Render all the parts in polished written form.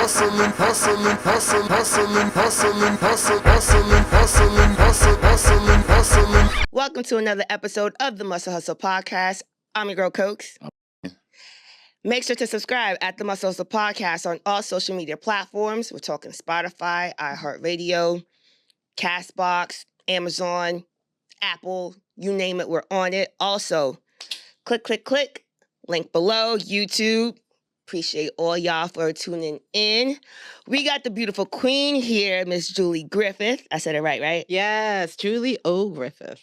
hustling, hustling, hustling, hustling, hustling, hustling, hustling, hustling, hustling, hustling, hustling. Welcome to another episode of the Muscle Hustle Podcast. I'm your girl, Cokes. Make sure to subscribe at the Muscle Hustle Podcast on all social media platforms. We're talking Spotify, iHeartRadio, Castbox, Amazon, Apple, you name it, we're on it. Also, click, link below, YouTube. Appreciate all y'all for tuning in. We got the beautiful queen here, Miss Julie Griffith. I said it right? Yes, julieogriffith.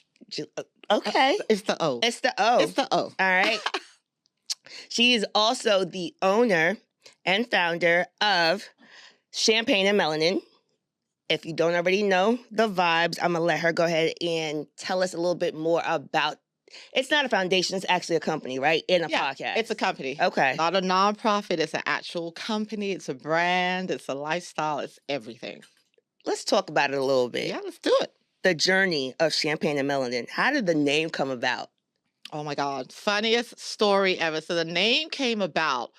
Okay. It's the O. It's the O. It's the O. All right. She is also the owner and founder of Champagne and Melanin. If you don't already know the vibes, I'm going to let her go ahead and tell us a little bit more about. It's not a foundation. It's actually a company, right? In a podcast. It's a company. Okay. Not a nonprofit. It's an actual company. It's a brand. It's a lifestyle. It's everything. Let's talk about it a little bit. Yeah, let's do it. The journey of Champagne and Melanin. How did the name come about? Oh my God. Funniest story ever. So the name came about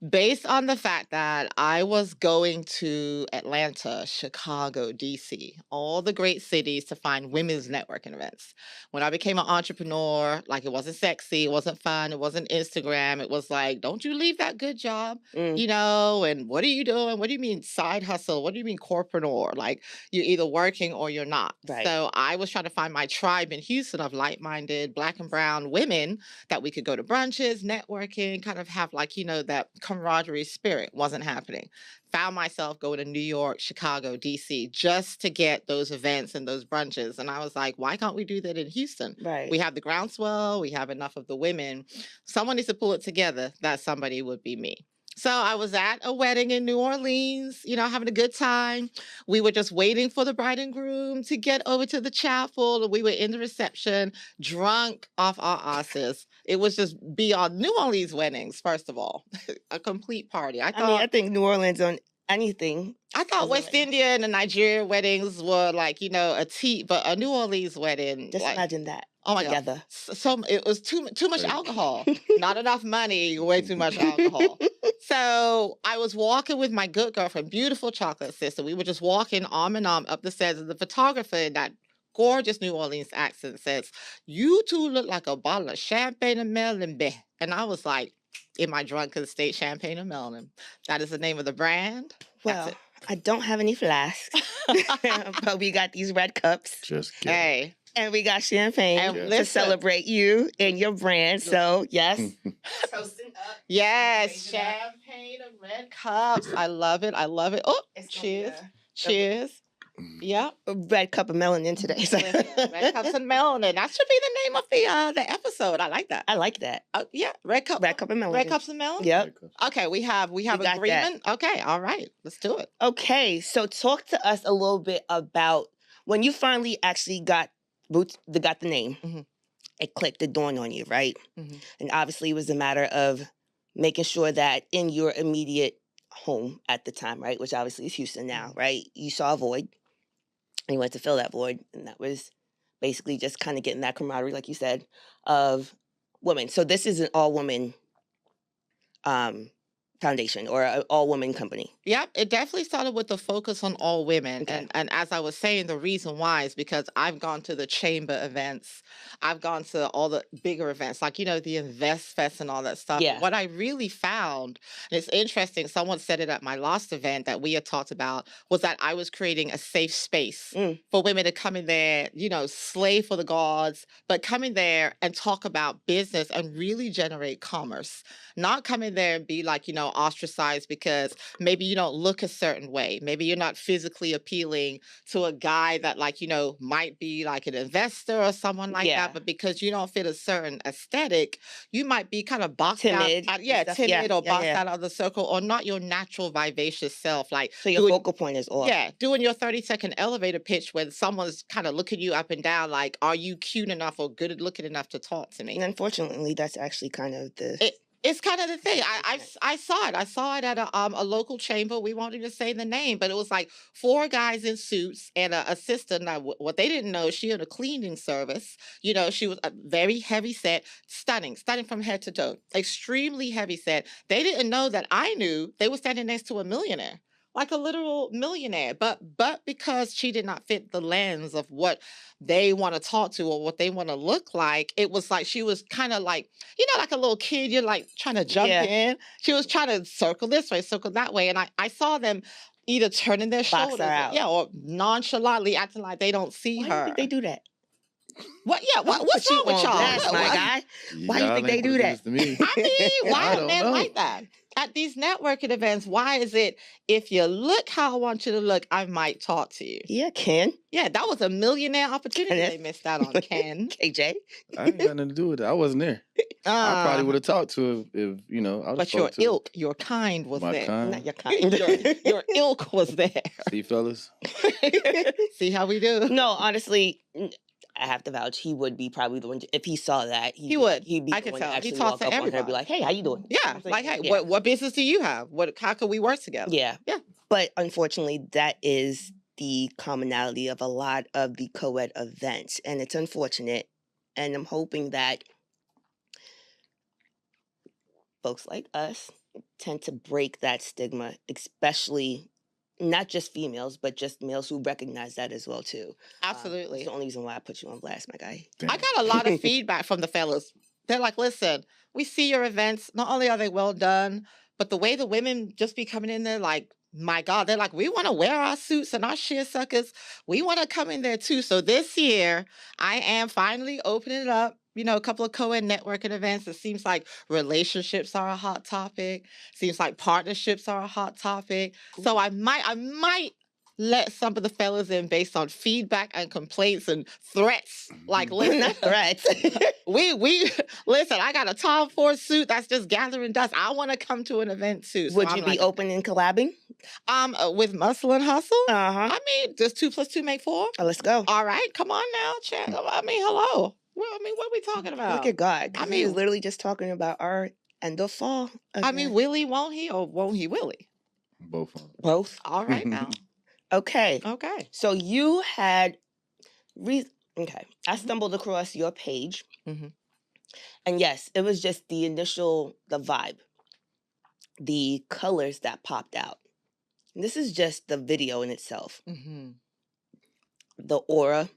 based on the fact that I was going to Atlanta, Chicago, DC, all the great cities to find women's networking events. When I became an entrepreneur, like it wasn't sexy, it wasn't fun, it wasn't Instagram. It was like, don't you leave that good job, you know, and what are you doing? What do you mean side hustle? What do you mean corporateur? Like you're either working or you're not. Right. So I was trying to find my tribe in Houston of like-minded Black and brown women that we could go to brunches, networking, kind of have like, you know, that camaraderie spirit. Wasn't happening. Found myself going to New York, Chicago, DC just to get those events and those brunches. And I was like, why can't we do that in Houston? Right. We have the groundswell. We have enough of the women. Someone needs to pull it together. That somebody would be me. So I was at a wedding in New Orleans, you know, having a good time. We were just waiting for the bride and groom to get over to the chapel. And we were in the reception, drunk off our asses. It was just beyond New Orleans weddings, first of all. A complete party. I think New Orleans on anything. I thought West Indian and Nigeria weddings were like, you know, a tea, but a New Orleans wedding. Just like, imagine that. oh my together. God. So it was too much alcohol. Not enough money, way too much alcohol. So I was walking with my good girlfriend, beautiful chocolate sister. We were just walking arm in arm up the stairs, and the photographer in that gorgeous New Orleans accent says, "You two look like a bottle of champagne and melanin." And I was like, in my drunken state, Champagne and Melanin. That is the name of the brand. Well, That's it. I don't have any flasks, but we got these red cups. Just kidding. Hey. And we got champagne And to listen. celebrate you and your brand. So, yes. Toasting up. Yes, champagne and red cups. I love it. I love it. Oh, cheers. Cheers. Yeah. Red cup of melanin today. So. Red cups and melanin. That should be the name of the episode. I like that. I like that. Yeah, red cup. Red cup of melanin. Red cups and melanin. Yep. Okay, we have got agreement. Okay, all right. Let's do it. Okay, so talk to us a little bit about when you finally actually got the name. Mm-hmm. It clicked, it dawned on you, right? Mm-hmm. And obviously it was a matter of making sure that in your immediate home at the time, right, which obviously is Houston now, right, you saw a void and you went to fill that void, and that was basically just kind of getting that camaraderie, like you said, of women. So this is an all-woman foundation or an all-woman company. Yep, it definitely started with the focus on all women. Okay. And as I was saying, the reason why is because I've gone to the chamber events. I've gone to all the bigger events, like, you know, the Invest Fest and all that stuff. Yeah. What I really found, and it's interesting, someone said it at my last event that we had talked about, was that I was creating a safe space for women to come in there, you know, slay for the gods, but come in there and talk about business and really generate commerce. Not come in there and be like, you know, ostracized because maybe you don't look a certain way. Maybe you're not physically appealing to a guy that, like, you know, might be like an investor or someone like that. But because you don't fit a certain aesthetic, you might be kind of boxed timid, out. Timid or boxed out of the circle, or not your natural vivacious self. Like, so your focal point is off. Yeah, doing your 30-second elevator pitch when someone's kind of looking you up and down, like, are you cute enough or good looking enough to talk to me? And unfortunately, that's actually kind of the... It's kind of the thing. I saw it. I saw it at a local chamber. We won't even say the name, but it was like 4 guys in suits and an assistant. Now, what they didn't know, she had a cleaning service. You know, she was a very heavy set, stunning from head to toe, extremely heavy set. They didn't know that I knew they were standing next to a millionaire. like a literal millionaire. But because she did not fit the lens of what they want to talk to or what they want to look like, it was like she was kind of like, like a little kid, you're like trying to jump Yeah. in. She was trying to circle this way, circle that way. And I saw them either turning their Box her shoulders, out. or nonchalantly acting like they don't see Why do you her. think they do that? What? Yeah. I'm gonna What's put you wrong with on y'all? blast, my guy. Why do you Y'all think they ain't do gonna do that? this to me. I mean, why I are don't men know. like that? At these networking events, why is it if you look how I want you to look, I might talk to you? Yeah, Ken. Yeah, that was a millionaire opportunity Kenneth. they missed out on, Ken. KJ. I ain't got nothing to do with it. I wasn't there. I probably would have talked to if I would But your ilk, your kind was my there. kind. Not your kind. Your ilk was there. See, fellas, See how we do? No, honestly, I have to vouch. He would be probably the one if he saw that. He would. He'd be I the could one tell. to He actually talks walk to up on her and be everybody. like, "Hey, how you doing?" Yeah, like, hey, what business do you have? How can we work together? Yeah. Yeah. But unfortunately, that is the commonality of a lot of the co-ed events, and it's unfortunate. And I'm hoping that folks like us tend to break that stigma, especially not just females, but just males who recognize that as well too. Absolutely. That's the only reason why I put you on blast, my guy. I got a lot of feedback from the fellas. They're like, listen, we see your events. Not only are they well done, but the way the women just be coming in there, like, my God, they're like, we want to wear our suits and our sheer suckers. We want to come in there too. So this year, I am finally opening it up. A couple of co-ed networking events. It seems like relationships are a hot topic. Seems like partnerships are a hot topic. So I might let some of the fellas in based on feedback and complaints and threats. Like, listen, Not threats. we listen. I got a Tom Ford suit that's just gathering dust. I want to come to an event too. So Would I'm you be like, open in collabing? with Muscle and Hustle? Uh-huh. I mean, does 2 + 2 make 4? Let's go. All right, come on now, chat. I mean, hello. Well, I mean, what are we talking about? Look at God. I I mean, he was mean- literally just talking about our end of fall. I mean, event. Willie, won't he, or won't he, Willie? both of them. both. All right now. Okay. Okay. So you had okay. I stumbled across your page. Mhm. And yes, it was just the vibe, the colors that popped out. And this is just the video in itself, Mm-hmm. the aura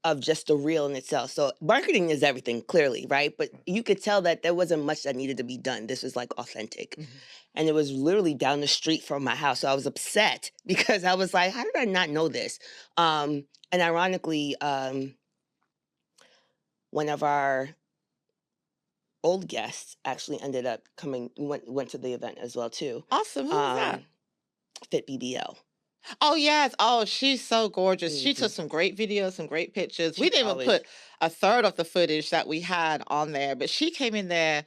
of just the reel in itself. So marketing is everything, clearly, right? But you could tell that there wasn't much that needed to be done. This was like authentic. Mhm. And it was literally down the street from my house. So I was upset because I was like, how did I not know this? And ironically, one of our old guests actually ended up went to the event as well too. Awesome. Who was that? Fit BBL. Oh, yes. Oh, she's so gorgeous. She Mhm. took some great videos, some great pictures. We She didn't even always- put a third of the footage that we had on there, but she came in there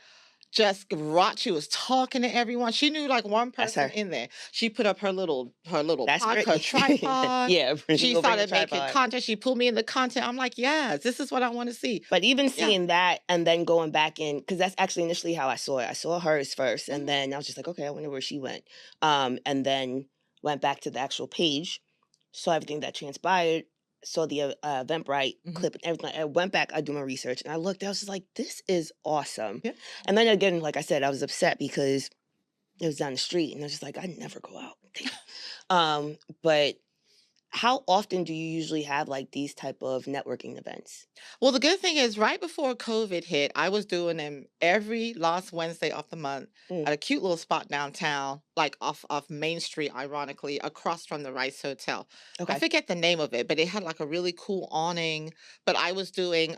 just rocked. She was talking to everyone. She knew like one That's person her. in there. She put up her little That's pod, great. her tripod. Yeah, She go bring started a making tripod. content. She pulled me in the content. I'm like, yes, this is what I want to see. But even Yeah. seeing that and then going back in, because that's actually initially how I saw it. I saw hers first, Mhm. and then I was just like, okay, I wonder where she went. And then went back to the actual page, saw everything that transpired, saw the Eventbrite Mhm. clip and everything. I went back, I do my research, and I looked. I was just like, this is awesome. Yeah. And then again, like I said, I was upset because it was down the street, and I was just like, I never go out. But how often do you usually have like these type of networking events? Well, the good thing is, right before COVID hit, I was doing them every last Wednesday of the month Mm. at a cute little spot downtown, like off Main Street, ironically, across from the Rice Hotel. Okay. I forget the name of it, but it had like a really cool awning. But I was doing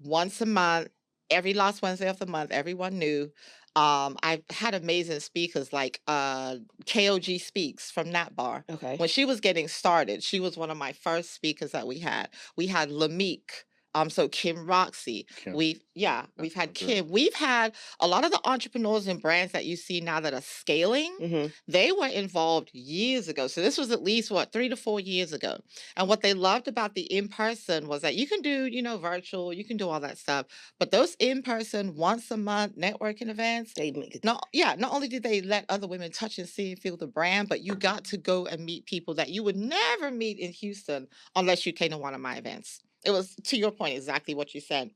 once a month, every last Wednesday of the month. Everyone knew. I had amazing speakers like KOG Speaks from Nat Bar. Okay. When she was getting started, she was one of my first speakers that we had. We had Lamique. So Kim Roxy. Kim. We've had okay. Kim. We've had a lot of the entrepreneurs and brands that you see now that are scaling. Mm-hmm. They were involved years ago. So this was at least 3 to 4 years ago. And what they loved about the in-person was that you can do, virtual, you can do all that stuff. But those in-person once a month networking events, They make it. not only did they let other women touch and see and feel the brand, but you got to go and meet people that you would never meet in Houston unless you came to one of my events. It was, to your point, exactly what you said.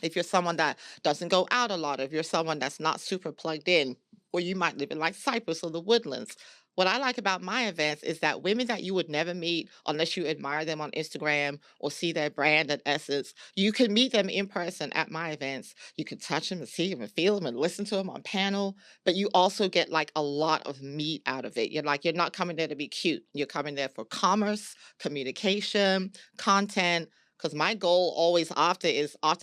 If you're someone that doesn't go out a lot, if you're someone that's not super plugged in, or you might live in like Cyprus or the Woodlands, what I like about my events is that women that you would never meet unless you admire them on Instagram or see their brand and essence, you can meet them in person at my events. You can touch them and see them and feel them and listen to them on panel, but you also get like a lot of meat out of it. You're not coming there to be cute. You're coming there for commerce, communication, content. Because my goal always after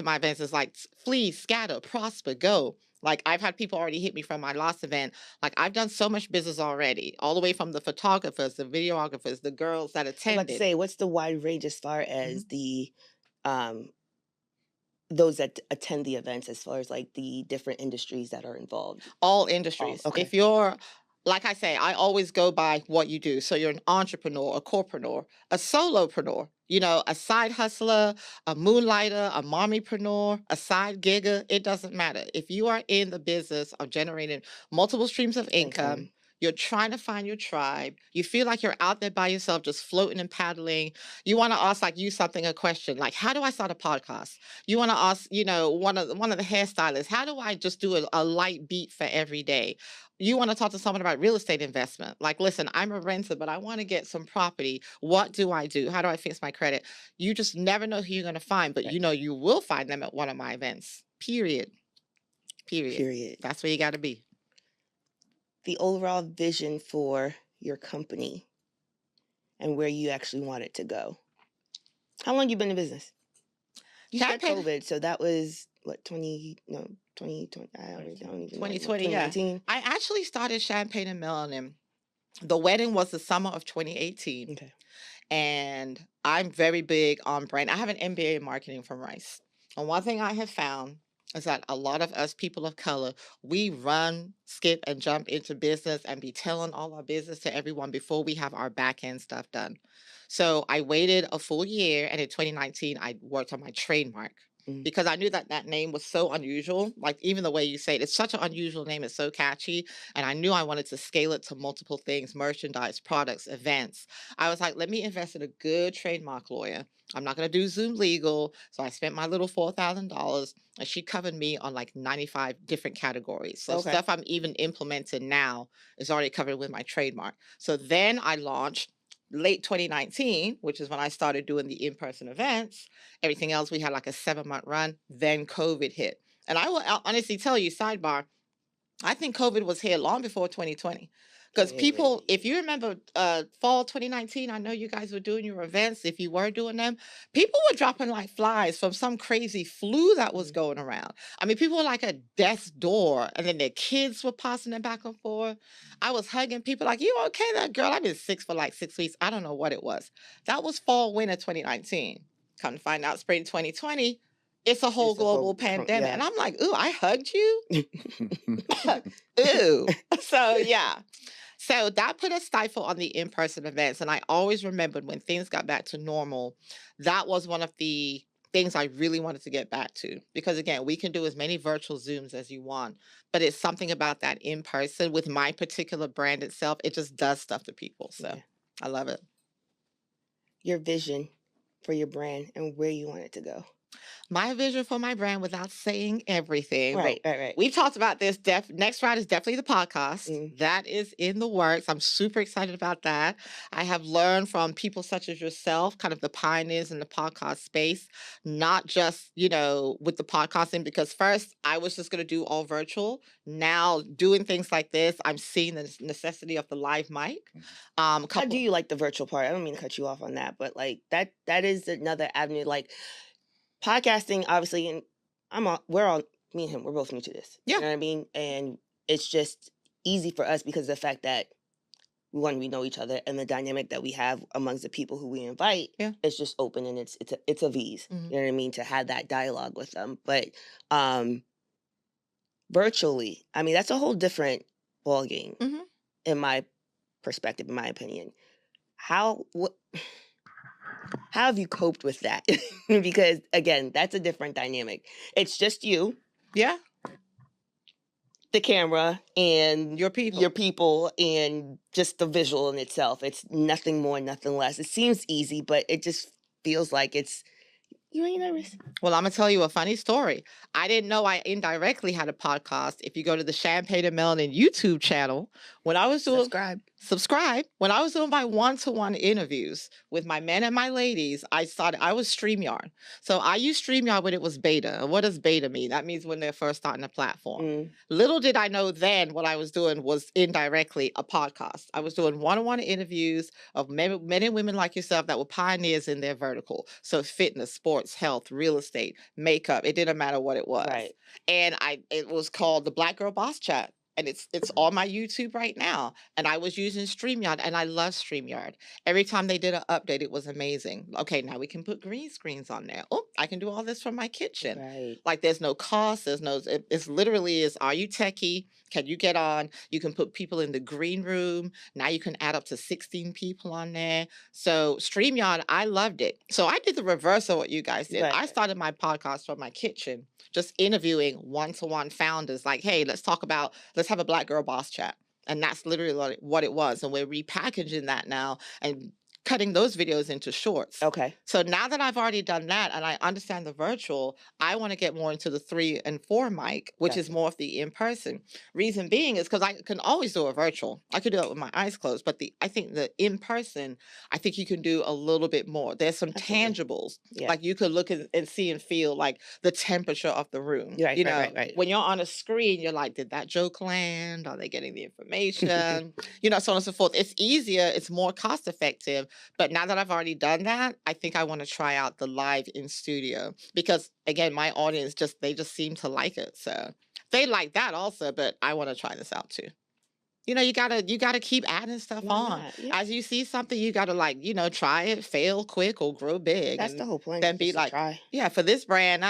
my events is like flee, scatter, prosper, go. Like I've had people already hit me from my last event. Like I've done so much business already, all the way from the photographers, the videographers, the girls that I was attended. about to say, what's the wide range as far as the those that attend the events, as far as like the different industries that are involved? All industries. okay. If you're, like I say, I always go by what you do. So you're an entrepreneur, a corpreneur, a solopreneur, a side hustler, a moonlighter, a mommypreneur, a side gigger. It doesn't matter. If you are in the business of generating multiple streams of income, you're trying to find your tribe. You feel like you're out there by yourself, just floating and paddling. You want to ask a question, like, how do I start a podcast? You want to ask, one of the hairstylists, how do I just do a light beat for every day? You want to talk to someone about real estate investment. Like, listen, I'm a renter, but I want to get some property. What do I do? How do I fix my credit? You just never know who you're going to find, but you will find them at one of my events. Period. That's where you got to be. The overall vision for your company and where you actually want it to go. How long you been in business? You said COVID, so that was what, 2020? I don't even know. 2020, yeah. I actually started Champagne and Melanin. The wedding was the summer of 2018. Okay. And I'm very big on brand. I have an MBA in marketing from Rice. And one thing I have found is that a lot of us people of color, we run, skip, and jump into business and be telling all our business to everyone before we have our back end stuff done. So I waited a full year, and in 2019, I worked on my trademark because I knew that name was so unusual. Like even the way you say it, it's such an unusual name. It's so catchy. And I knew I wanted to scale it to multiple things, merchandise, products, events. I was like, let me invest in a good trademark lawyer. I'm not going to do Zoom legal. So I spent my little $4,000, and she covered me on like 95 different categories. So stuff I'm even implementing now is already covered with my trademark. So then I launched late 2019, which is when I started doing the in-person events. Everything else, we had like a 7-month run. Then COVID hit. And I will honestly tell you, sidebar, I think COVID was here long before 2020. Because people, if you remember fall 2019, I know you guys were doing your events. If you were doing them, people were dropping like flies from some crazy flu that was going around. I mean, people were like at death's door, and then their kids were passing them back and forth. I was hugging people like, you okay, that girl? I've been sick for like 6 weeks. I don't know what it was. That was fall, winter 2019. Come to find out, spring 2020, it's a whole global pandemic. And I'm like, ooh, I hugged you? Ooh. So, yeah. So that put a stifle on the in-person events. And I always remembered when things got back to normal, that was one of the things I really wanted to get back to. Because again, we can do as many virtual Zooms as you want, but it's something about that in-person with my particular brand itself. It just does stuff to people. So I love it. Your vision for your brand and where you want it to go. My vision for my brand, without saying everything. Right. We've talked about this. Next ride is definitely the podcast. That is in the works. I'm super excited about that. I have learned from people such as yourself, kind of the pioneers in the podcast space, not just, with the podcasting, because first I was just going to do all virtual. Now doing things like this, I'm seeing the necessity of the live mic. How do you like the virtual part? I don't mean to cut you off on that, but like that is another avenue. Like, podcasting, obviously, and me and him, we're both new to this. Yeah. You know what I mean? And it's just easy for us because of the fact that we know each other, and the dynamic that we have amongst the people who we invite, it's just open, and it's a V's. You know what I mean? To have that dialogue with them. But virtually, I mean, that's a whole different ballgame in my perspective, in my opinion. How have you coped with that? Because again, that's a different dynamic. It's just you. Yeah. The camera and your people and just the visual in itself. It's nothing more, nothing less. It seems easy, but it just feels like it's You ain't nervous? Well, I'm going to tell you a funny story. I didn't know I indirectly had a podcast. If you go to the Champagne and Melanin YouTube channel, when I was doing... Subscribe. When I was doing my one-to-one interviews with my men and my ladies, I was StreamYard. So I used StreamYard when it was beta. And what does beta mean? That means when they're first starting a platform. Little did I know then what I was doing was indirectly a podcast. I was doing one-on-one interviews of men and women like yourself that were pioneers in their vertical. So fitness, sports, health, real estate, makeup. It didn't matter what it was. Right. And it was called the Black Girl Boss Chat. And it's on my YouTube right now. And I was using StreamYard, and I love StreamYard. Every time they did an update, it was amazing. Okay, now we can put green screens on there. Oh, I can do all this from my kitchen. Right. Like there's no cost. It's literally are you techie? Can you get on? You can put people in the green room. Now you can add up to 16 people on there. So StreamYard, I loved it. So I did the reverse of what you guys did. Right. I started my podcast from my kitchen, just interviewing one-to-one founders. Like, hey, let's have a Black Girl Boss Chat. And that's literally what it was. And we're repackaging that now and cutting those videos into shorts. Okay. So now that I've already done that and I understand the virtual, I want to get more into the 3 and 4 mic, which is more of the in-person. Reason being is because I can always do a virtual. I could do it with my eyes closed, but I think the in-person, I think you can do a little bit more. There's some tangibles. Yeah. Like you could look and see and feel like the temperature of the room. Right, right. When you're on a screen, you're like, did that joke land? Are they getting the information? So on and so forth. It's easier. It's more cost effective. But now that I've already done that, I think I want to try out the live in studio because, again, my audience they just seem to like it. So they like that also, but I want to try this out too. You gotta keep adding stuff on. Yeah. As you see something, you gotta try it, fail quick or grow big. That's the whole point. Then be like, yeah, for this brand,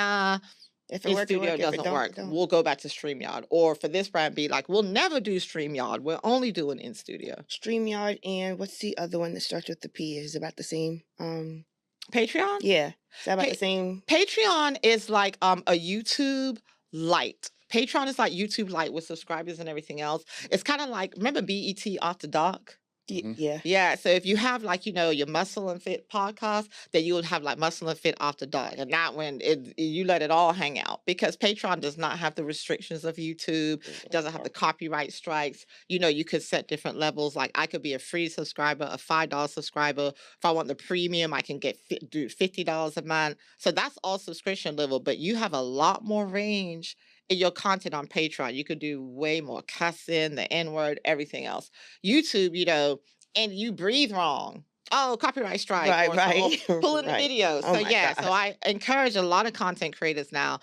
if it works, studio doesn't work, we'll go back to StreamYard. Or for this brand, be like, we'll never do StreamYard. We're only doing in studio. StreamYard, and what's the other one that starts with the P? Is about the same? Patreon? Yeah. Is that about the same? Patreon is like a YouTube Lite. Patreon is like YouTube Lite with subscribers and everything else. It's kind of like, remember BET After Dark? Yeah. Yeah. So if you have your Muscle and Fit podcast, then you would have like Muscle and Fit After Dark. And not when you let it all hang out, because Patreon does not have the restrictions of YouTube. It doesn't have the copyright strikes. You could set different levels. Like I could be a free subscriber, a $5 subscriber. If I want the premium, I can do $50 a month. So that's all subscription level, but you have a lot more range in your content on Patreon. You could do way more cussing, the N-word, everything else. YouTube, and you breathe wrong. Oh, copyright strike. Right. Pulling the video. So gosh. So I encourage a lot of content creators now,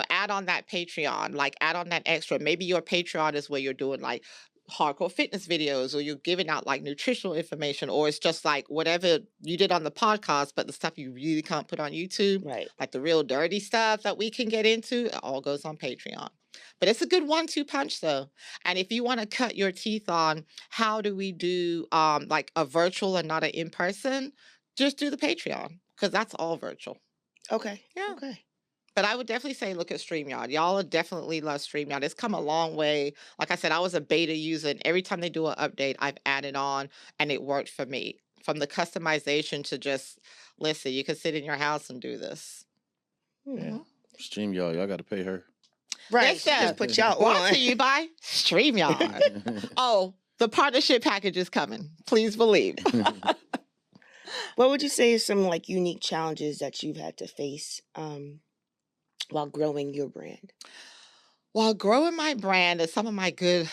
add on that Patreon, add on that extra. Maybe your Patreon is where you're doing hardcore fitness videos, or you're giving out nutritional information, or it's just whatever you did on the podcast, but the stuff you really can't put on YouTube, right? Like the real dirty stuff that we can get into, it all goes on Patreon. But it's a good 1-2 punch though. And if you want to cut your teeth on how do we do a virtual and not an in-person, just do the Patreon, because that's all virtual. Okay. Yeah. Okay. But I would definitely say look at StreamYard. Y'all definitely love StreamYard. It's come a long way. Like I said, I was a beta user, and every time they do an update, I've added on, and it worked for me. From the customization to just, listen, you can sit in your house and do this. Yeah. StreamYard, y'all got to pay her. Right. Just put y'all on. Brought to you by StreamYard. Oh, the partnership package is coming. Please believe. What would you say is some unique challenges that you've had to face while growing your brand? While growing my brand, and some of my good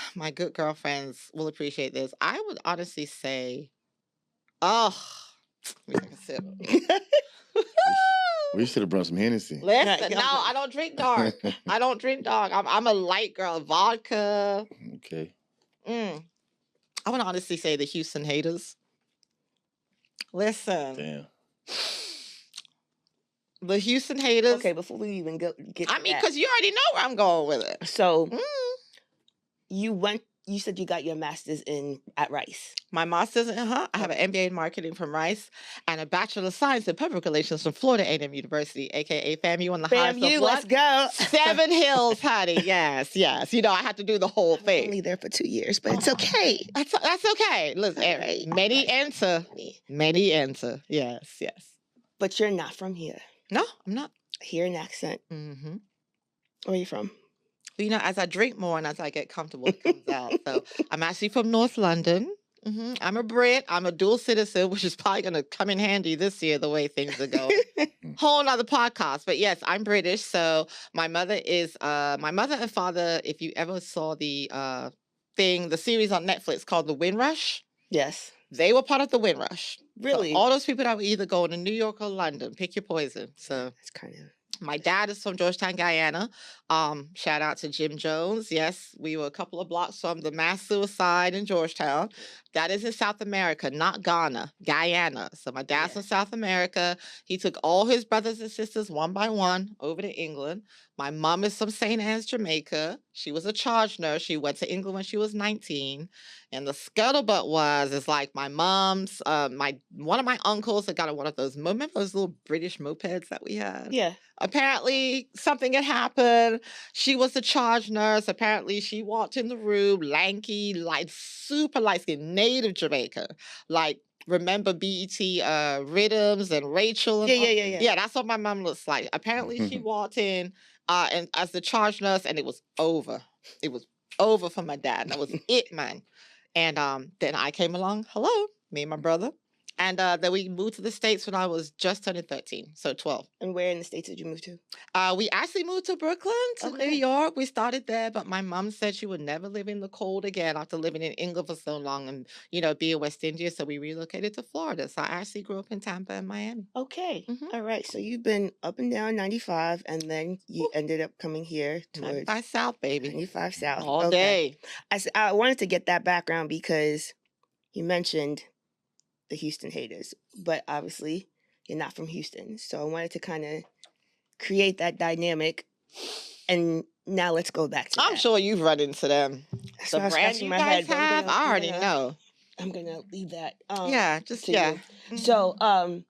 girlfriends will appreciate this, I would honestly say, let me take a sip. We should have brought some Hennessy. Listen, no, I don't drink dark. I don't drink dark. I'm a light girl. Vodka. Okay. I want to honestly say the Houston haters. Listen. Damn. The Houston haters. Okay, before we even get to because you already know where I'm going with it. So, you said you got your master's at Rice. My master's I have an MBA in marketing from Rice and a Bachelor of Science in Public Relations from Florida A&M University, aka FAMU on the highest of let's go. 7 Hills, honey. Yes. I had to do the whole thing. Only there for 2 years, but it's okay. That's okay. Listen, many enter. Yes. But you're not from here. No, I'm not. Hear an accent. Mm-hmm. Where are you from? Well, as I drink more and as I get comfortable, it comes out. So I'm actually from North London. I'm a Brit. I'm a dual citizen, which is probably going to come in handy this year, the way things are going. Whole nother podcast. But yes, I'm British. So my mother and father, if you ever saw the series on Netflix called The Windrush. Yes. They were part of the Windrush. Really? So all those people that were either going to New York or London, pick your poison. So it's kind of. My dad is from Georgetown, Guyana. Shout out to Jim Jones. Yes, we were a couple of blocks from the mass suicide in Georgetown. That is in South America, not Ghana, Guyana. So my dad's from South America. He took all his brothers and sisters one by one over to England. My mom is from St. Anne's, Jamaica. She was a charge nurse. She went to England when she was 19. And the scuttlebutt is like my mom's, one of my uncles that got one of those, remember those little British mopeds that we had? Yeah. Apparently something had happened. She was the charge nurse. Apparently she walked in the room, lanky, super light-skinned, native Jamaica. Remember BET Rhythms and Rachel? And Yeah. Yeah, that's what my mom looks like. Apparently she walked in and as the charge nurse, and it was over. It was over for my dad. That was it, man. And then I came along, me and my brother. And then we moved to the States when I was just turning 13, so 12. And where in the States did you move to? We actually moved to Brooklyn, to New York. We started there, but my mom said she would never live in the cold again after living in England for so long and, be in West India. So we relocated to Florida. So I actually grew up in Tampa and Miami. Okay. All right. So you've been up and down 95, and then you ended up coming here towards 95 South, baby. 95 South. All day. I wanted to get that background because you mentioned the Houston haters, but obviously you're not from Houston. So I wanted to kind of create that dynamic. And now let's go back to I'm sure you've run into them. That's The brand you guys have, I already know. I'm going to leave that. So,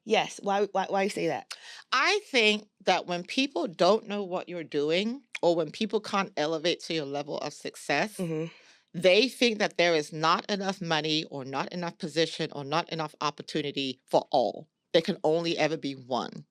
yes, why you say that? I think that when people don't know what you're doing, or when people can't elevate to your level of success, they think that there is not enough money or not enough position or not enough opportunity for all. There can only ever be one.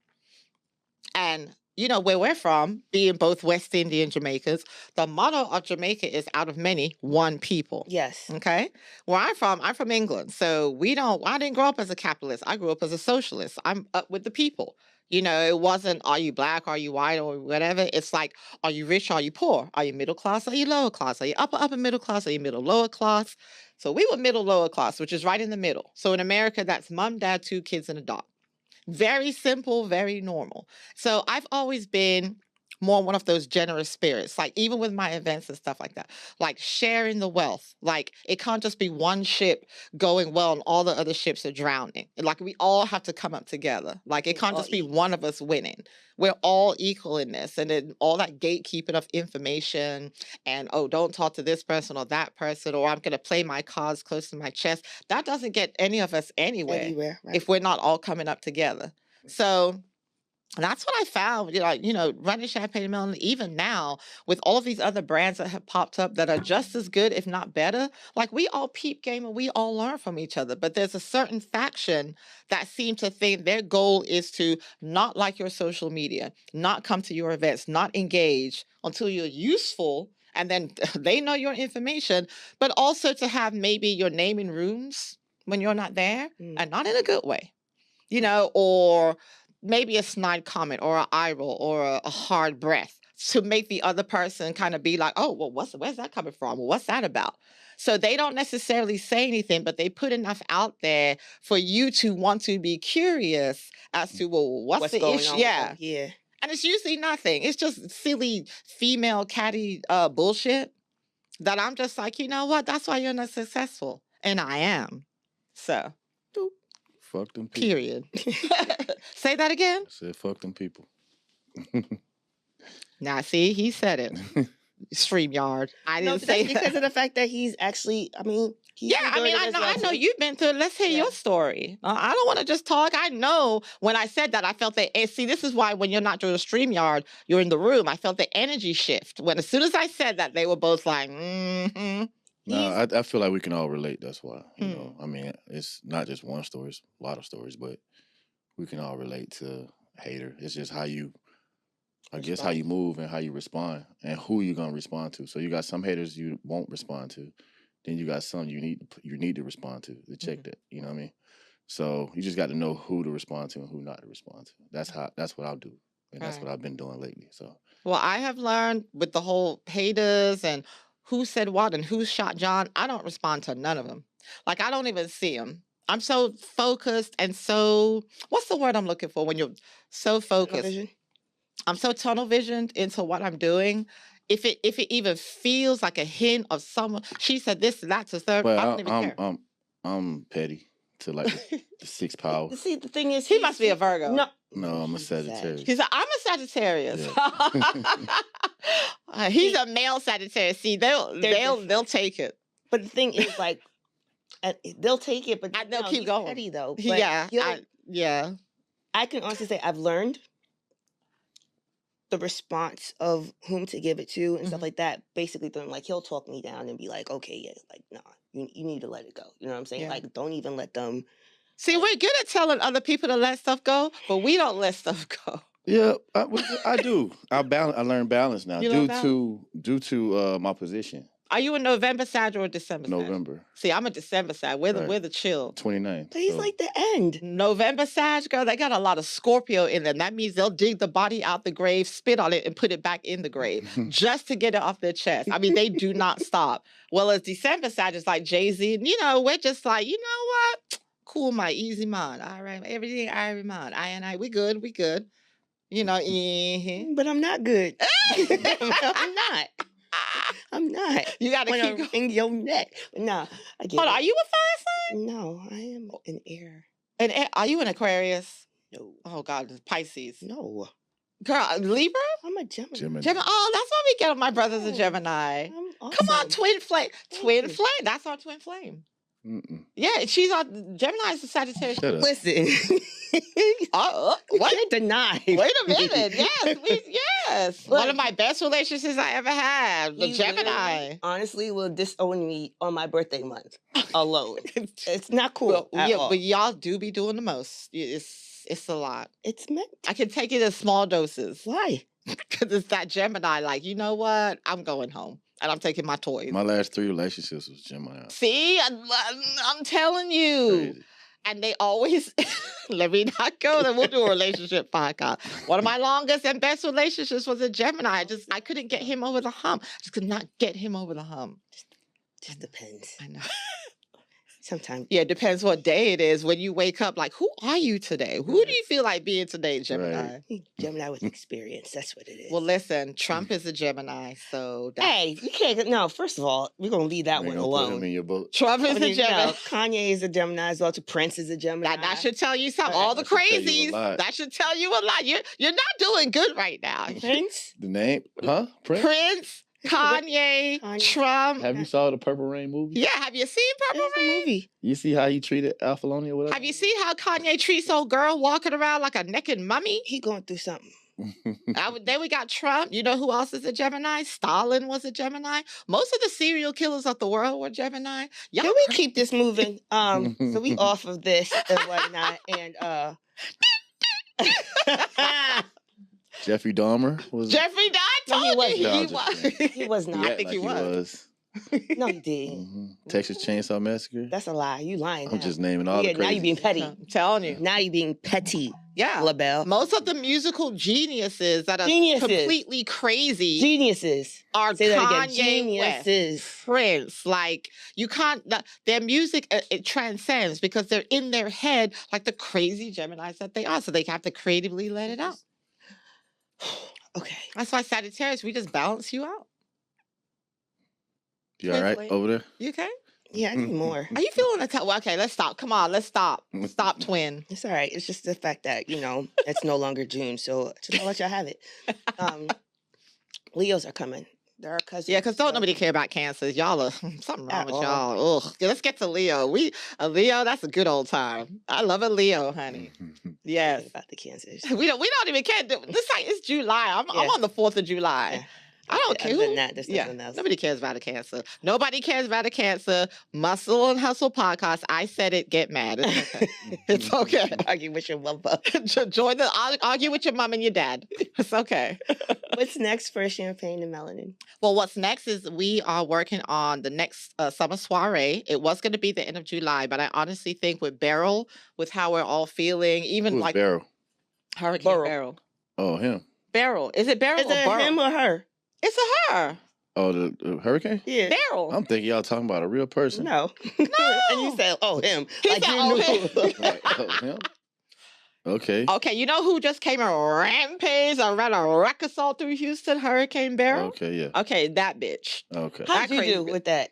And, where we're from, being both West Indian Jamaicans, the motto of Jamaica is out of many, one people. Yes. Okay? Where I'm from England. So I didn't grow up as a capitalist. I grew up as a socialist. I'm up with the people. It wasn't, are you black, are you white, or whatever. It's like, are you rich, are you poor? Are you middle class, are you lower class? Are you upper middle class, are you middle lower class? So we were middle lower class, which is right in the middle. So in America, that's mom, dad, 2 kids, and a dog. Very simple, very normal. So I've always been more one of those generous spirits, even with my events and stuff like that, sharing the wealth. It can't just be one ship going well and all the other ships are drowning. We all have to come up together. It can't just be one of us winning. We're all equal in this. And then all that gatekeeping of information and, don't talk to this person or that person, or I'm going to play my cards close to my chest. That doesn't get any of us anywhere right. if we're not all coming up together. So that's what I found, running Champagne and Melanin, even now, with all of these other brands that have popped up that are just as good, if not better. We all peep game and we all learn from each other. But there's a certain faction that seem to think their goal is to not like your social media, not come to your events, not engage until you're useful. And then they know your information, but also to have maybe your name in rooms when you're not there, and not in a good way, or maybe a snide comment or an eye roll or a hard breath to make the other person kind of be like, oh, well, where's that coming from? Well, what's that about? So they don't necessarily say anything, but they put enough out there for you to want to be curious as to, well, what's the issue? Yeah. And it's usually nothing. It's just silly female catty bullshit that I'm just like, you know what? That's why you're not successful. And I am. So. Fuck them people. Period. Say that again? I said fuck them people. Now, see, he said it. StreamYard. I didn't say that. Because of the fact that he's actually, I know you've been through it. Let's hear your story. I don't want to just talk. I know when I said that, I felt that, and see, this is why when you're not doing a StreamYard, you're in the room. I felt the energy shift. As soon as I said that, they were both like, No, I feel like we can all relate. That's why, it's not just one story, it's a lot of stories, but we can all relate to hater. It's just how you, I guess, how you move and how you respond and who you're gonna respond to. So you got some haters you won't respond to, then you got some you need to respond to check that. You know what I mean? So you just got to know who to respond to and who not to respond to. That's what I'll do, and that's what I've been doing lately. So well, I have learned with the whole haters and who said what and who shot John. I don't respond to none of them. Like I don't even see them. I'm so focused and so what's the word I'm looking for when you're so focused? I'm so tunnel visioned into what I'm doing. If it even feels like a hint of someone, she said this, that's a third. but I don't even care. I'm petty to like the sixth power. See, the thing is, He must be a Virgo. No, I'm a Sagittarius. He's I'm a Sagittarius. Yeah. He's a male Sagittarius. See, they'll take it. But the thing is, like, they'll take it, but they'll keep going. Petty though. But Yeah, I can honestly say I've learned the response of whom to give it to and stuff like that. Basically, like he'll talk me down and be like, "Okay, yeah, like nah, you need to let it go." You know what I'm saying? Yeah. Like, don't even let them. See, we're good at telling other people to let stuff go, but we don't let stuff go. Yeah, I do. I learn balance now You learn due to my position. Are you a November Sag or a December Sag? November. See, I'm a December Sag. We're the chill. 29th. But he's like the end. November Sag, girl, they got a lot of Scorpio in them. That means they'll dig the body out the grave, spit on it, and put it back in the grave just to get it off their chest. I mean, they do not stop. Well, as December Sag is like Jay-Z, and, we're just like, you know what? Cool, my easy mind. All right, everything I remind. We good. But I'm not good. I'm not. You got to keep going. In your neck. But nah, I get Hold on, it. are you a fire sign? No, I am an air. Are you an Aquarius? No. Oh, God, Pisces. No. Girl, Libra? I'm a Gemini. Gemini. Oh, that's why we get my brother's a Gemini. Come on, twin flame. Twin flame. That's our twin flame. Mm-mm. Yeah, she's on Gemini is a Sagittarius. Shut up. Listen. What? You can't deny. Wait a minute. Yes. One of my best relationships I ever had. The Gemini. Honestly, will disown me on my birthday month alone. It's not cool. But y'all do be doing the most. It's a lot. It's meant. I can take it in small doses. Why? Because it's that Gemini. Like, you know what? I'm going home. And I'm taking my toys. My last 3 relationships was Gemini. See, I'm telling you. Crazy. And they always, let me not go, then we'll do a relationship podcast. One of my longest and best relationships was a Gemini. I couldn't get him over the hump. Just could not get him over the hump. Just depends. I know. Sometimes. Yeah, it depends what day it is. When you wake up, like, who are you today? Who do you feel like being today, Gemini? Right. Gemini with experience. That's what it is. Well, listen, Trump is a Gemini, so... Hey, you can't... No, first of all, we're going to leave that one alone. Put him in your book. Trump is a Gemini. No, Kanye is a Gemini as well, too. Prince is a Gemini. That should tell you something. All the crazies. That should tell you a lot. You're not doing good right now. Prince? The name? Huh? Prince, Kanye, Trump. Have you saw the Purple Rain movie? Yeah, have you seen Purple Rain? Movie. You see how he treated Alphaloni or whatever? Have you seen how Kanye treats old girl walking around like a naked mummy? He going through something. Then we got Trump. You know who else is a Gemini? Stalin was a Gemini. Most of the serial killers of the world were Gemini. Can we keep this moving? So we off of this and whatnot. And Jeffrey Dahmer was. Jeffrey Dahmer. He was not. I think he was. No, he did. Mm-hmm. Texas Chainsaw Massacre. That's a lie. You lying. I'm just naming all the crazy. Now you being petty. I'm telling you. Now you being petty. Yeah. LaBelle. Most of the musical geniuses that are completely crazy are Kanye West, Prince. Like, you can't, their music, it transcends because they're in their head like the crazy Geminis that they are. So they have to creatively let it out. Okay. That's why Sagittarius, we just balance you out. You all right over there? You okay? Yeah, I need more. Are you feeling attacked? Well, okay, let's stop. Come on, let's stop. Stop, twin. It's all right. It's just the fact that, it's no longer June. So just I'll let y'all have it. Leos are coming. They're our cousins. Yeah, because don't nobody care about cancers. Y'all are something wrong with y'all. Ugh. Let's get to Leo. A Leo, that's a good old time. I love a Leo, honey. Yes. About the cancers. We don't even care. It's July. I'm on the 4th of July. Yeah. I don't care. Other than that, there's Yeah, nothing else. nobody cares about a cancer. Nobody cares about a cancer. Muscle and Hustle podcast. I said it. Get mad. It's okay. It's okay. Argue with your mother. Join the argue with your mom and your dad. It's okay. What's next for Champagne and Melanin? Well, what's next is we are working on the next summer soiree. It was going to be the end of July, but I honestly think with Beryl, with how we're all feeling, even Who's like Beryl? Hurricane Beryl. Beryl. Oh, him. Beryl. Is it Beryl Is or it Beryl? him or her? It's a her. Oh, the hurricane? Yeah. Beryl. I'm thinking y'all talking about a real person. No. No. And you said, oh, him. He Like said, you "Oh, knew. him." Like, oh, him? Okay. Okay, you know who just came and rampaged and ran a wreck assault through Houston? Hurricane Beryl. Okay, yeah. Okay, that bitch. Okay. How'd That you crazy do bitch. with that?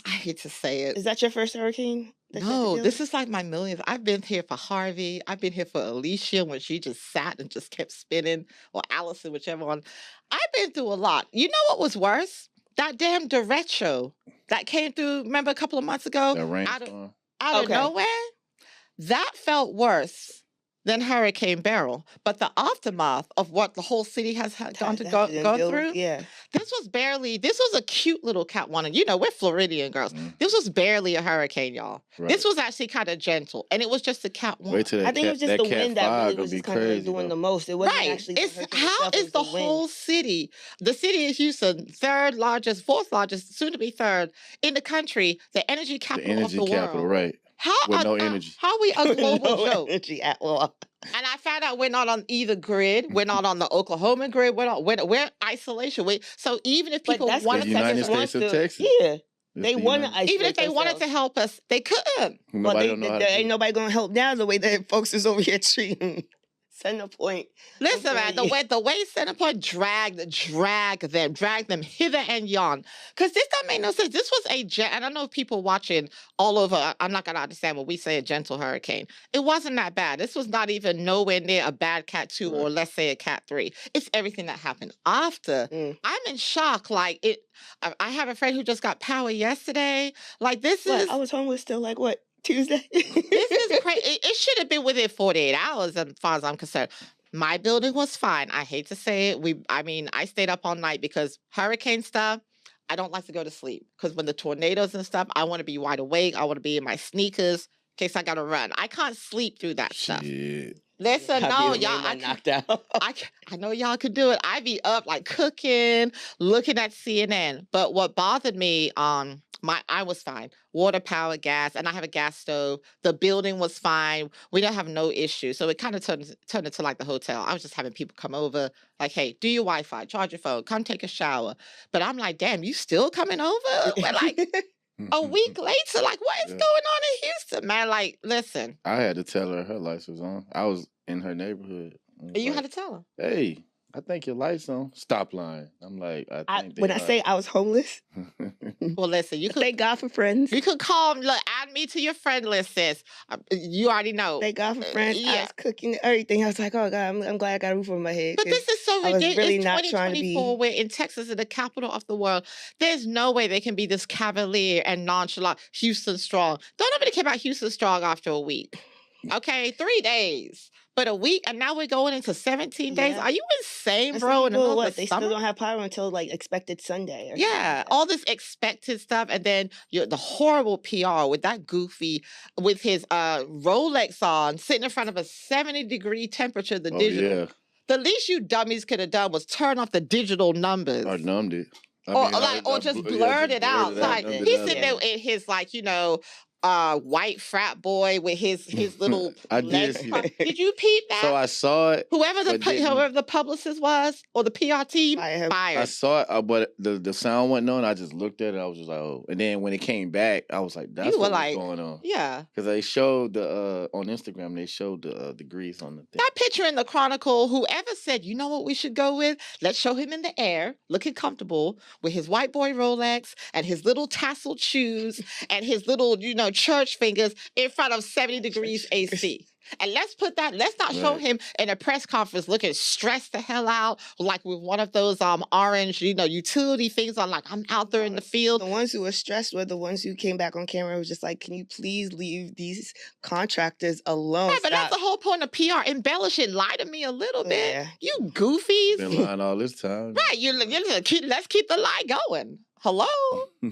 I hate to say it. Is that your first hurricane? that you had to No, deal this with? is like my millionth. I've been here for Harvey. I've been here for Alicia when she just sat and just kept spinning, or Allison, whichever one. I've been through a lot. You know what was worse? That damn derecho that came through, remember a couple of months ago? That Out of, rainstorm. out Okay. of nowhere? That felt worse than Hurricane Beryl. But the aftermath of what the whole city has gone to That go didn't deal- through, Yeah. this was a cute little cat one. And you know, we're Floridian girls. Mm. This was barely a hurricane, y'all. Right. This was actually kind of gentle. And it was just a cat one. Wait till that I think it was just that the cat wind that five really gonna was be just kind of crazy, doing though. the most. It wasn't Right. actually the It's hurricane how itself, it is was the wind. whole city, the city of Houston, third largest, fourth largest, soon to be third in the country, the energy The capital energy of the capital, world. right? How With are, no energy. How are we a global No joke? energy at all. And I found out we're not on either grid. We're not on the Oklahoma grid. We're isolation. So even if But people that's wanted The to, United want States of to- Texas. Yeah. It's They the want to United- isolate even if they wanted to themselves. help us, they couldn't. Well, Nobody don't know how to there do ain't it. nobody gonna help now the way that folks is over here treating Centerpoint. Listen, man, the employees. way Centerpoint dragged them hither and yon. Because this don't make no sense. This was and I know people watching all over, I'm not gonna understand when we say a gentle hurricane. It wasn't that bad. This was not even nowhere near a bad Cat 2 or Right. let's say a Cat 3. It's everything that happened after. Mm. I'm in shock. Like I have a friend who just got power yesterday. Like this What, is I was homeless till like what, Tuesday? this is crazy. It should have been within 48 hours, as far as I'm concerned. My building was fine. I hate to say it. I stayed up all night because hurricane stuff. I don't like to go to sleep because when the tornadoes and stuff, I want to be wide awake. I want to be in my sneakers in case I gotta run. I can't sleep through that stuff. Shit. Listen, I'd be no, the y'all. main I one can't- knocked out. I know y'all could do it. I be up like cooking, looking at CNN. But what bothered me, I was fine. Water, power, gas, and I have a gas stove. The building was fine. We don't have no issue. So it kind of turned into like the hotel. I was just having people come over, like, hey, do your Wi-Fi, charge your phone, come take a shower. But I'm like, damn, you still coming over? We're like a week later. Like, what is Yeah. going on in Houston, man? Like, listen, I had to tell her lights was on. I was in her neighborhood. I was you like, had to tell her. hey, I think your lights on. Stop lying. I'm like, I think they When I are. say I was homeless, Well, listen, you could. thank God for friends. You could call, look, add me to your friend list, sis. You already know. Thank God for friends. I yeah. was cooking everything. I was like, oh God, I'm glad I got a roof over my head. But 'cause this is so I was ridiculous. really It's not trying to 2024. be- We're in Texas, in the capital of the world. There's no way they can be this cavalier and nonchalant. Houston strong. Don't nobody care about Houston strong after a week. Okay, 3 days. But a week, and now we're going into 17 days. Yeah. Are you insane, And bro? some In the people, middle of what, the they summer? still don't have power until like expected Sunday. Or something Yeah, like that. all this expected stuff, and then the horrible PR with that goofy with his Rolex on, sitting in front of a 70-degree temperature. The Oh, digital. yeah. The least you dummies could have done was turn off the digital numbers. I numbed it. Or just blurred it out. Like numbed it he's out, sitting yeah. there in his white frat boy with his little I did legs. see that. Did you peep that? So I saw it. whoever but didn't- whoever the publicist was or the PR team Fire him. fired. I saw it, but the sound wasn't on. I just looked at it. I was just like, oh. And then when it came back, I was like, that's You were what was like, going on. Yeah. Because they showed on Instagram, they showed the degrees on the thing. That picture in the Chronicle, whoever said, you know what we should go with? Let's show him in the air, looking comfortable with his white boy Rolex and his little tasseled shoes and his little, church fingers in front of 70 degrees AC. And let's not show Right. him in a press conference looking stressed the hell out, like with one of those orange, utility things on, like, I'm out there in the field. The ones who were stressed were the ones who came back on camera and was just like, can you please leave these contractors alone? Right, but that's the whole point of PR. Embellish it, lie to me a little bit. Yeah. You goofies. Been lying all this time. Right, let's keep the lie going. Hello?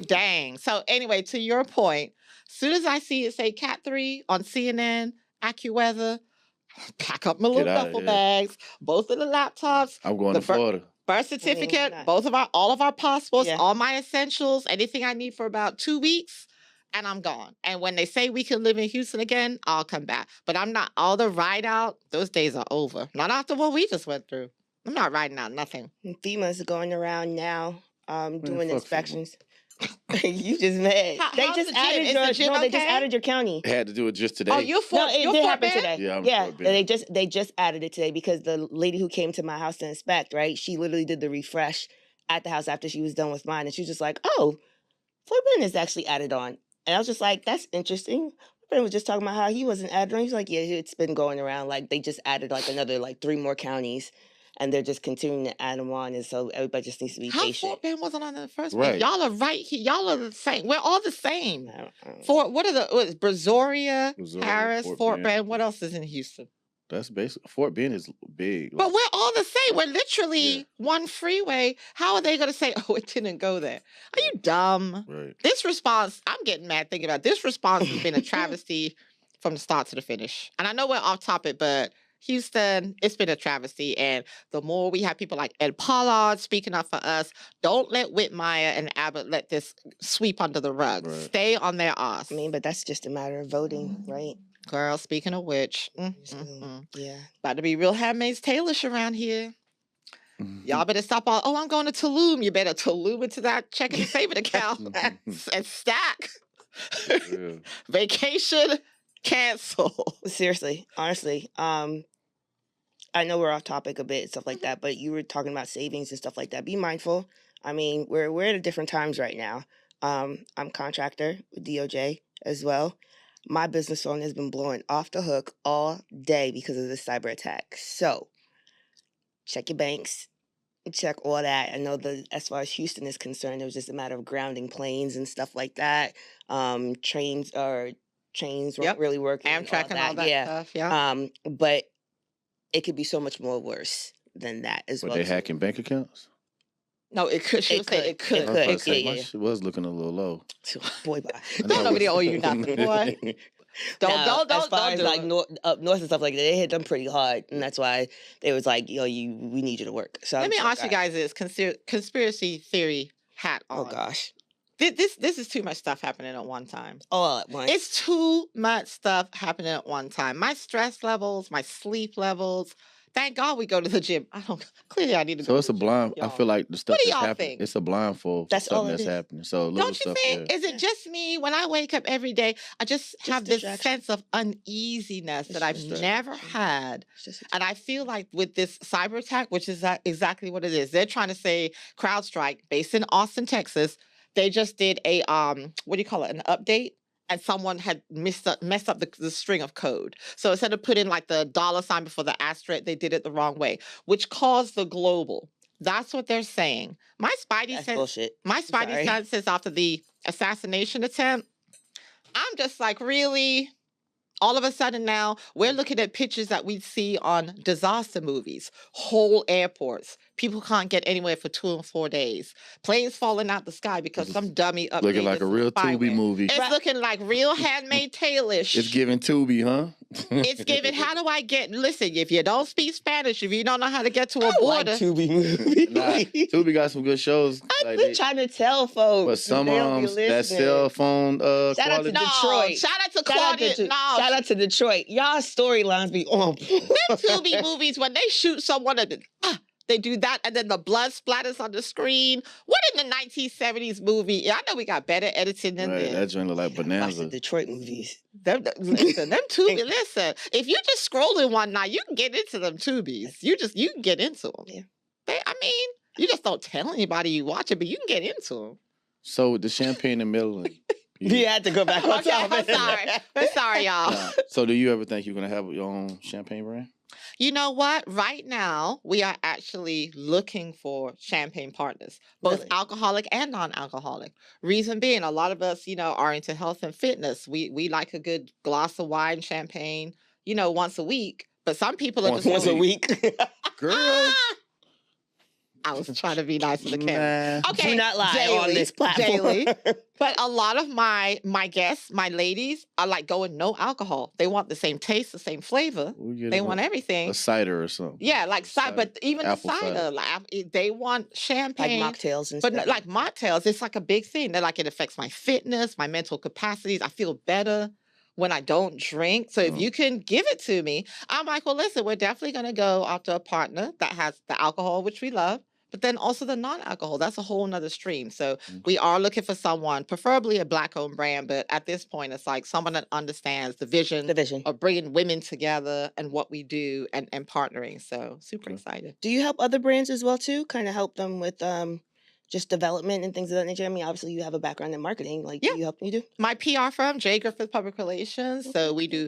Dang. So anyway, to your point, as soon as I see it say Cat 3 on CNN, AccuWeather, pack up my little Get outta duffel here. bags, both of the laptops, I'm going The to Florida. birth why certificate, not? all of our passports, Yeah. all my essentials, anything I need for about 2 weeks, and I'm gone. And when they say we can live in Houston again, I'll come back. But I'm not, all the ride out, those days are over. Not after what we just went through. I'm not riding out nothing. And FEMA's going around now doing fuck FEMA. inspections. You just mad. How- They how's just the gym? added Is the gym they just okay? added your county. Had to do it just today. Oh, you're for No, it you're did for happen bed? today. Yeah, I'm Yeah, Fort Bend. they just added it today because the lady who came to my house to inspect, right? She literally did the refresh at the house after she was done with mine, and she was just like, "Oh, Fort Bend is actually added on," and I was just like, "That's interesting." My friend was just talking about how he wasn't added on. He's like, "Yeah, it's been going around. Like they just added like another like 3 more counties, and they're just continuing to add them on, and so everybody just needs to be How patient." Fort Bend wasn't on in the first Right. place? Y'all are right here. Y'all are the same. We're all the same. I don't- Fort, what is Brazoria, Brazoria, Harris, Fort Fort Bend. Bend. What else is in Houston? That's basically Fort Bend is big. But we're all the same. We're literally Yeah. one freeway. How are they going to say, oh, it didn't go there? Are you dumb? Right. This response, I'm getting mad thinking about it. This response has been a travesty from the start to the finish. And I know we're off topic, but Houston, it's been a travesty. And the more we have people like Ed Pollard speaking up for us, don't let Whitmire and Abbott let this sweep under the rug. Right. Stay on their ass. I mean, but that's just a matter of voting, right? Girl, speaking of which, So, yeah. about to be real Handmaid's Tale-ish around here. Mm-hmm. Y'all better stop all, oh, I'm going to Tulum. You better Tulum into that checking and saving account and stack. Yeah. Vacation, cancel. Seriously, honestly, I know we're off topic a bit and stuff like that, but you were talking about savings and stuff like that. Be mindful. I mean, we're at different times right now. I'm contractor with DOJ as well. My business phone has been blowing off the hook all day because of this cyber attack. So check your banks, check all that. I know that as far as Houston is concerned, it was just a matter of grounding planes and stuff like that. Trains weren't Yep. really working. Amtrak and all that yeah. stuff. Yeah. But it could be so much more worse than that as Were well. they too. hacking bank accounts? No, it could. She It was saying it could. could. I was about to say, Yeah, my yeah. shit was looking a little low. Boy, bye. I Don't know nobody it was- owe you nothing, boy. Don't as far as do like it. up north and stuff like that, they hit them pretty hard, and that's why they was like, "Yo, we need you to work." So Let I'm me just ask you like, guys this conspiracy theory hat on. "Oh gosh, This is too much stuff happening at one time. all at once." It's too much stuff happening at one time. My stress levels, my sleep levels. Thank God we go to the gym. Clearly I need to go. So it's to a the gym, blind. I y'all. feel like the stuff do that's y'all happening. think? It's a blindfold. That's for all something it that's is. happening. So little Don't you stuff. think? Yeah. Is it just me when I wake up every day? I just have this distraction. sense of uneasiness It's that I've distraction. never had. It's just And I feel like with this cyber attack, which is exactly what it is, they're trying to say CrowdStrike, based in Austin, Texas. They just did a what do you call it? An update, and someone had messed up the string of code. So instead of putting like the $ before the asterisk, they did it the wrong way, which caused the global. That's what they're saying. My spidey that's sense. bullshit. My spidey sorry. senses after the assassination attempt, I'm just like, really? All of a sudden now, we're looking at pictures that we see on disaster movies, whole airports. People can't get anywhere for 2 and 4 days. Planes falling out the sky because some dummy updated Looking like a some real Tubi spyware. movie. It's Right. looking like real Handmaid Tale-ish. It's giving Tubi, huh? It's giving, how do I get, listen, if you don't speak Spanish, if you don't know how to get to a I like border, Tubi movie. Nah, Tubi got some good shows. I've Like been they- trying to tell folks, but some they don't be that listening. cell phone Shout out quality. to Detroit. Shout out to Shout out Claudia. to, No, shout out to Detroit. Y'all storylines be on. them Tubi movies, when they shoot someone, they do that, and then the blood splatters on the screen. What in the 1970s movie? Yeah, I know we got better editing than Right, that this. joint look like Watch the Bonanza. Detroit movies. Them Tubi, listen, if you just scrolling one night, you can get into them Tubies. You can get into them. Yeah. I mean, you just don't tell anybody you watch it, but you can get into them. So the Champagne and Melanin, You had to go back on Okay, top. I'm sorry. I'm sorry, y'all. So do you ever think you're gonna have your own champagne brand? You know what? Right now, we are actually looking for champagne partners, both Really? alcoholic and non-alcoholic. Reason being, a lot of us, are into health and fitness. We like a good glass of wine, champagne, once a week. But some people are just Once a really- week. Girl. I was trying to be nice to the camera. Nah. Okay, Do not lie daily, on this platform. daily. But a lot of my guests, my ladies, are like going no alcohol. They want the same taste, the same flavor. We'll get They them want everything. a cider or something. Yeah, like cider, but even Apple cider, cider. like they want Like champagne. mocktails and But stuff. like mocktails, it's like a big thing. They're like, it affects my fitness, my mental capacities. I feel better when I don't drink. So if Mm. you can give it to me, I'm like, well, listen, we're definitely going to go after a partner that has the alcohol, which we love, but then also the non-alcohol. That's a whole nother stream. So we are looking for someone, preferably a Black-owned brand, but at this point, it's like someone that understands the vision the vision. of bringing women together and what we do and partnering. So super excited. Do you help other brands as well too? Kind of help them with just development and things of that nature? I mean, obviously you have a background in marketing. Like, Yeah. do you help? You do? My PR firm, Griffith Public Relations. So we do,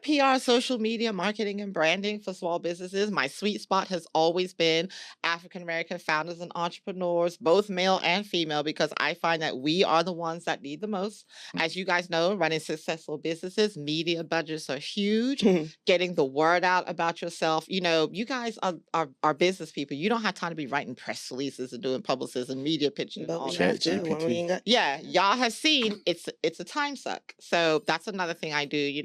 PR, social media, marketing, and branding for small businesses. My sweet spot has always been African American founders and entrepreneurs, both male and female, because I find that we are the ones that need the most. As you guys know, running successful businesses, media budgets are huge. Getting the word out about yourself. You guys are business people. You don't have time to be writing press releases and doing publicists and media pitching and But all we that. have to when we ain't got. Yeah, y'all have seen it's a time suck. So that's another thing I do.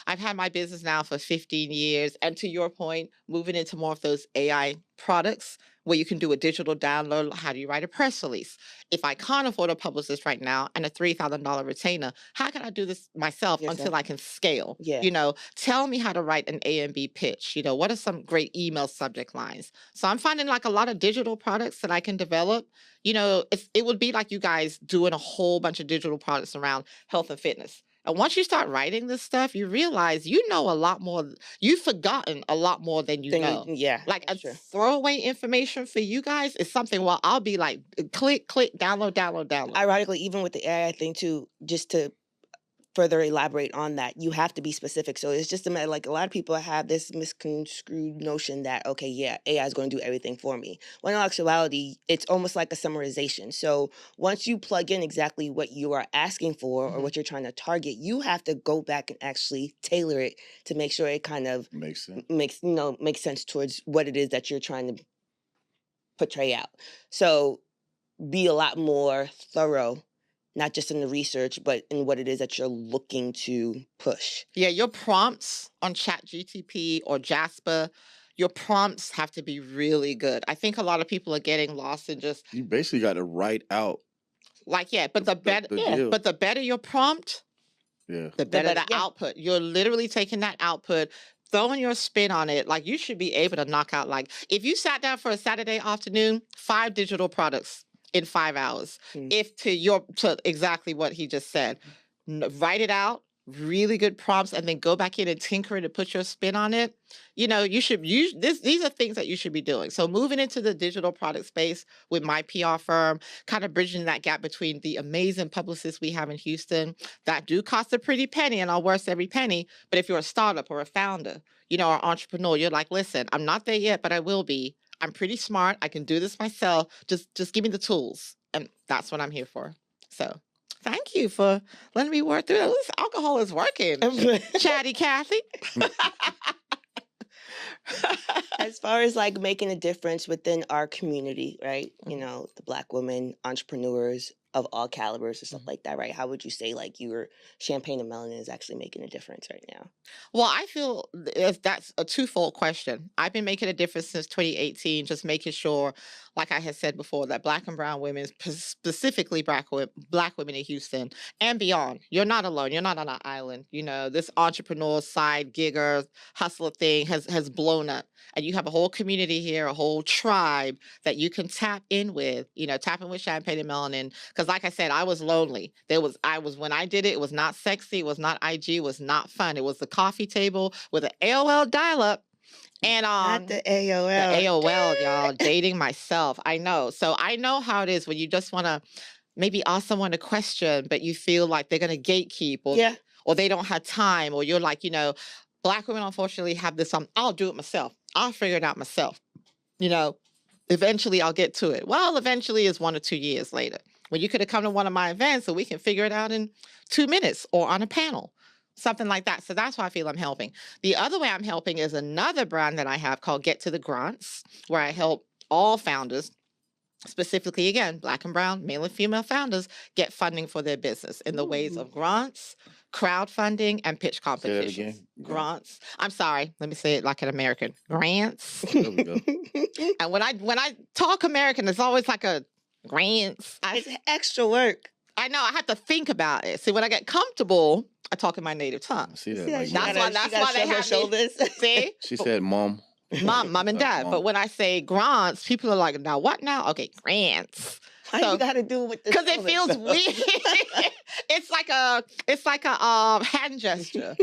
I've had my business now for 15 years. And to your point, moving into more of those AI products where you can do a digital download. How do you write a press release? If I can't afford a publicist right now and a $3,000 retainer, how can I do this myself until I can scale? Yeah. Tell me how to write an A and B pitch. What are some great email subject lines? So I'm finding like a lot of digital products that I can develop. It would be like you guys doing a whole bunch of digital products around health and fitness. And once you start writing this stuff, you realize you know a lot more. You've forgotten a lot more than you know. Yeah. Like a that's true. throwaway information for you guys is something where I'll be like, click, download. Ironically, even with the AI thing too, just to further elaborate on that, you have to be specific. So it's just a matter, like a lot of people have this misconstrued notion that, okay, yeah, AI is going to do everything for me. When in actuality, it's almost like a summarization. So once you plug in exactly what you are asking for or what you're trying to target, you have to go back and actually tailor it to make sure it kind of Makes sense. makes sense towards what it is that you're trying to portray out. So be a lot more thorough, not just in the research, but in what it is that you're looking to push. Yeah, your prompts on ChatGTP or Jasper, your prompts have to be really good. I think a lot of people are getting lost in just You basically got to write out. but the better your prompt, Yeah. the better the yeah. output. You're literally taking that output, throwing your spin on it. Like you should be able to knock out, like if you sat down for a Saturday afternoon, 5 digital products in 5 hours. If to exactly what he just said, write it out, really good prompts, and then go back in and tinker it and put your spin on it. You should use this. These are things that you should be doing. So moving into the digital product space with my PR firm, kind of bridging that gap between the amazing publicists we have in Houston that do cost a pretty penny and are worth every penny. But if you're a startup or a founder, or entrepreneur, you're like, listen, I'm not there yet, but I will be. I'm pretty smart. I can do this myself. Just give me the tools. And that's what I'm here for. So thank you for letting me work through that. This alcohol is working. Chatty Cathy. As far as like making a difference within our community, right? The Black women, entrepreneurs of all calibers and stuff like that, right? How would you say like your Champagne and Melanin is actually making a difference right now? Well, I feel that's a twofold question. I've been making a difference since 2018, just making sure, like I had said before, that Black and brown women, specifically Black women in Houston and beyond, you're not alone. You're not on an island. This entrepreneur side gigger hustler thing has blown up. And you have a whole community here, a whole tribe that you can tap in with, tap in with Champagne and Melanin. Because like I said, I was lonely. When I did it, it was not sexy. It was not IG. It was not fun. It was the coffee table with an AOL dial-up. And Not the AOL. The AOL, y'all, dating myself. I know. So I know how it is when you just want to maybe ask someone a question, but you feel like they're going to gatekeep or they don't have time, or you're like, Black women unfortunately have this, I'll do it myself. I'll figure it out myself. Eventually I'll get to it. Well, eventually is 1 or 2 years later. When you could have come to one of my events so we can figure it out in 2 minutes or on a panel, something like that. So that's why I feel I'm helping. The other way I'm helping is another brand that I have called Get to the Grants, where I help all founders, specifically, again, Black and brown, male and female founders, get funding for their business in the ways of grants, crowdfunding, and pitch competitions. Say that again. Grants. I'm sorry. Let me say it like an American. Grants. There we go. And when I talk American, it's always like a grants. It's extra work. I know. I have to think about it. See, when I get comfortable, I talk in my native tongue. See that? That's why they have shoulders. See? She said, "Mom." Mom and dad. Mom. But when I say grants, people are like, now what now? Okay, grants. How you got to do with this? Because it feels weird. it's like a hand gesture,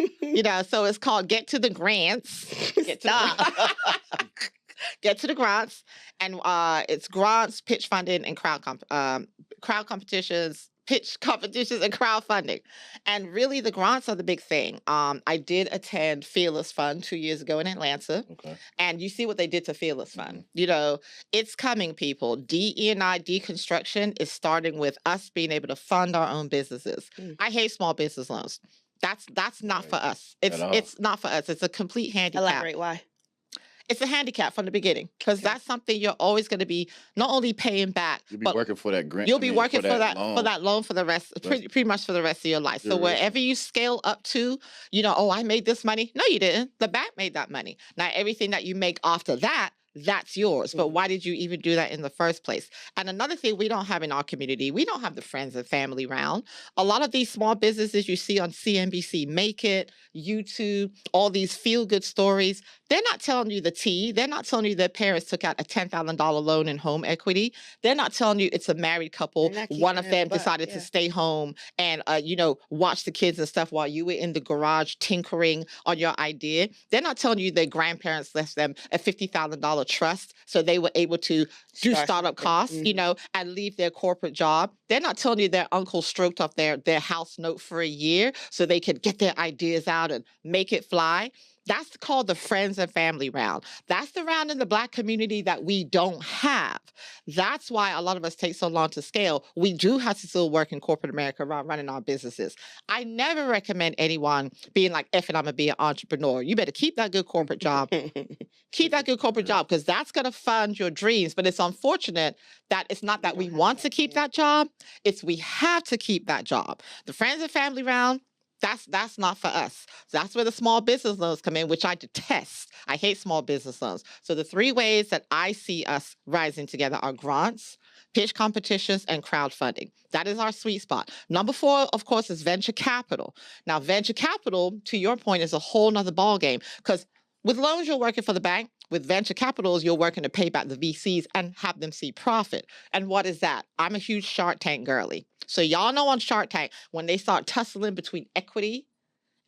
So it's called Get to the Grants. Get to the grants, and it's grants, pitch funding, and crowd competitions. Pitch competitions and crowdfunding. And really the grants are the big thing. I did attend Fearless Fund 2 years ago in Atlanta. Okay. And you see what they did to Fearless Fund. It's coming, people. DE&I deconstruction is starting with us being able to fund our own businesses. I hate small business loans. That's not for us. It's not for us. It's a complete handicap. Elaborate why. It's a handicap from the beginning, because that's something you're always going to be not only paying back, You'll be but working for that grant. you'll be working for that loan. loan for the rest, pretty much for the rest of your life. So wherever you scale up to, I made this money. No, you didn't. The bank made that money. Now everything that you make after that, that's yours. But why did you even do that in the first place? And another thing we don't have in our community, we don't have the friends and family round. A lot of these small businesses you see on CNBC, Make It, YouTube, all these feel-good stories, they're not telling you the tea. They're not telling you their parents took out a $10,000 loan in home equity. They're not telling you it's a married couple. One of them decided to stay home and, watch the kids and stuff while you were in the garage tinkering on your idea. They're not telling you their grandparents left them a $50,000 trust so they were able to do startup costs, and leave their corporate job. They're not telling you their uncle stroked off their house note for a year so they could get their ideas out and make it fly. That's called the friends and family round. That's the round in the Black community that we don't have. That's why a lot of us take so long to scale. We do have to still work in corporate America around running our businesses. I never recommend anyone being like, I'm going to be an entrepreneur. You better keep that good corporate job. Keep that good corporate job, because that's going to fund your dreams. But it's unfortunate that it's not that we want to keep that job. It's we have to keep that job. The friends and family round, that's not for us. That's where the small business loans come in, which I detest. I hate small business loans. So the 3 ways that I see us rising together are grants, pitch competitions, and crowdfunding. That is our sweet spot. Number 4, of course, is venture capital. Now, venture capital, to your point, is a whole nother ballgame, because with loans, you're working for the bank. With venture capitals, you're working to pay back the VCs and have them see profit. And what is that? I'm a huge Shark Tank girly. So y'all know on Shark Tank, when they start tussling between equity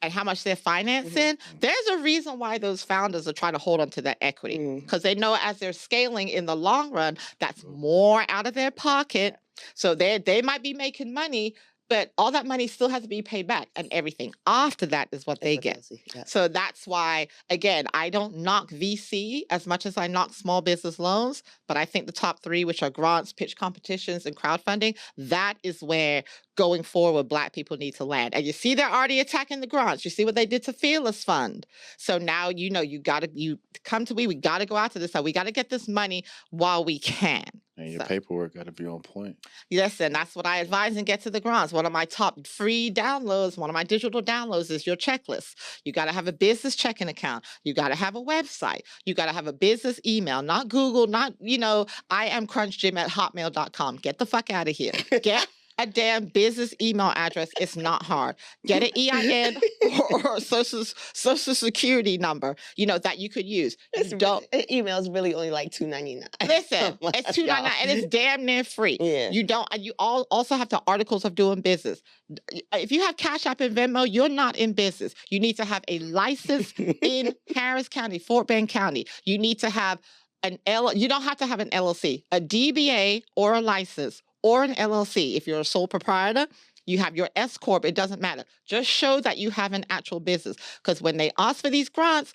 and how much they're financing, there's a reason why those founders are trying to hold on to that equity, because they know as they're scaling in the long run, that's more out of their pocket. So they might be making money, but all that money still has to be paid back, and everything after that is what they get. So that's why, again, I don't knock VC as much as I knock small business loans, but I think the top 3, which are grants, pitch competitions, and crowdfunding, that is where going forward Black people need to land. And you see they're already attacking the grants. You see what they did to Fearless Fund. So now you come to we got to go out to this side. We got to get this money while we can. And your paperwork got to be on point. Listen, that's what I advise and Get to the Grants. One of my top free downloads, one of my digital downloads is your checklist. You got to have a business checking account. You got to have a website. You got to have a business email, not Google, not, I am crunchgym@hotmail.com. Get the fuck out of here. Get a damn business email address. It's not hard. Get an EIN or social security number, that you could use. Email is really only like $2.99. Listen, it's $2.99 and it's damn near free. Yeah. You also have the articles of doing business. If you have Cash App and Venmo, you're not in business. You need to have a license in Harris County, Fort Bend County. You need to have you don't have to have an LLC, a DBA or a license, or an LLC. If you're a sole proprietor, you have your S Corp, it doesn't matter. Just show that you have an actual business. Because when they ask for these grants,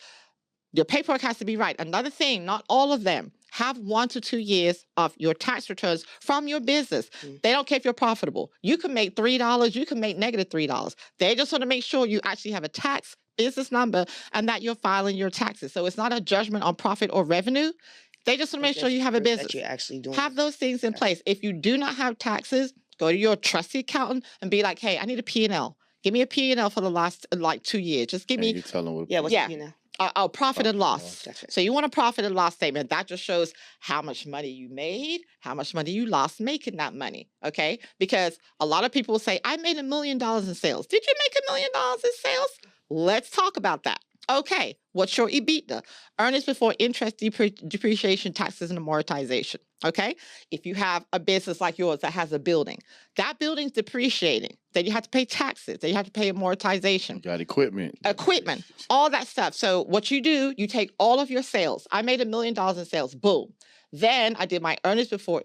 your paperwork has to be right. Another thing, not all of them have 1 to 2 years of your tax returns from your business. They don't care if you're profitable. You can make $3, you can make negative $3. They just want to make sure you actually have a tax business number and that you're filing your taxes. So it's not a judgment on profit or revenue. They just want to make sure you have a business. That you're actually doing. Have those things in place. If you do not have taxes, go to your trusted accountant and be like, hey, I need a P&L. Give me a P&L for the last 2 years. Just give me. You tell them what. Yeah, what's the now? Profit and loss. Gotcha. So you want a profit and loss statement. That just shows how much money you made, how much money you lost making that money. Okay? Because a lot of people will say, I made $1 million in sales. Did you make $1 million in sales? Let's talk about that. Okay, what's your EBITDA? Earnings before interest, depreciation, taxes, and amortization. Okay? If you have a business like yours that has a building, that building's depreciating. Then you have to pay taxes. Then you have to pay amortization. You got equipment. All that stuff. So what you do, you take all of your sales. I made $1 million in sales. Boom. Then I did my earnings before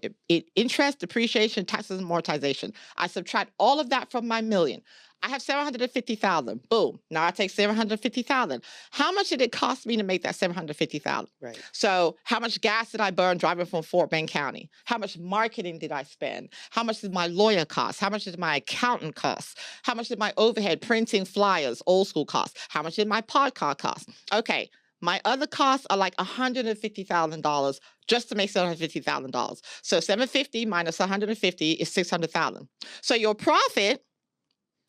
interest, depreciation, taxes, and amortization. I subtract all of that from my million. I have $750,000. Boom. Now I take $750,000. How much did it cost me to make that $750,000? Right. So how much gas did I burn driving from Fort Bend County? How much marketing did I spend? How much did my lawyer cost? How much did my accountant cost? How much did my overhead printing flyers, old school cost? How much did my podcast cost? Okay. My other costs are like $150,000 just to make $750,000. So $750 minus $150 is $600,000. So your profit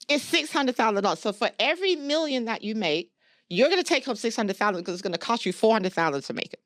is $600,000. So for every million that you make, you're going to take home $600,000 because it's going to cost you $400,000 to make it.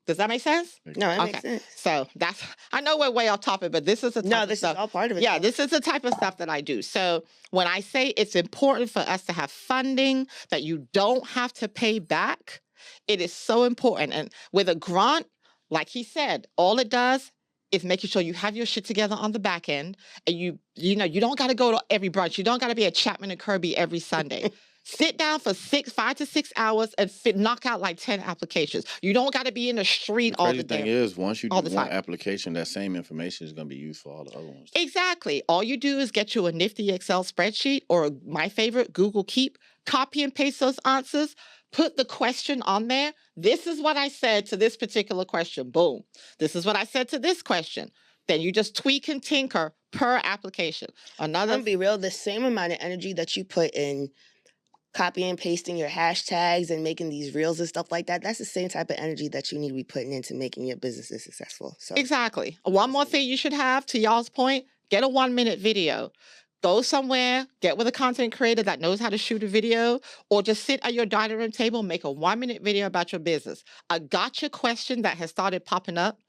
Does that make sense? No, it makes sense. So that's, I know we're way off topic, but this is the type of stuff. Is all part of it. Yeah, this is the type of stuff that I do. So when I say it's important for us to have funding that you don't have to pay back, it is so important. And with a grant, like he said, all it does is making sure you have your shit together on the back end, and you don't got to go to every brunch. You don't got to be at Chapman and Kirby every Sunday. Sit down for 5 to 6 hours and knock out like 10 applications. You don't got to be in the street all the time. The thing is, once you do one application, that same information is going to be used for all the other ones. Exactly. All you do is get you a nifty Excel spreadsheet, or my favorite, Google Keep. Copy and paste those answers. Put the question on there. This is what I said to this particular question. Boom. This is what I said to this question. Then you just tweak and tinker per application. I'm gonna be real, the same amount of energy that you put in copying and pasting your hashtags and making these reels and stuff like that, that's the same type of energy that you need to be putting into making your businesses successful. So exactly. One more thing you should have, to y'all's point, get a 1-minute video. Go somewhere, get with a content creator that knows how to shoot a video, or just sit at your dining room table and make a 1-minute video about your business. A gotcha question that has started popping up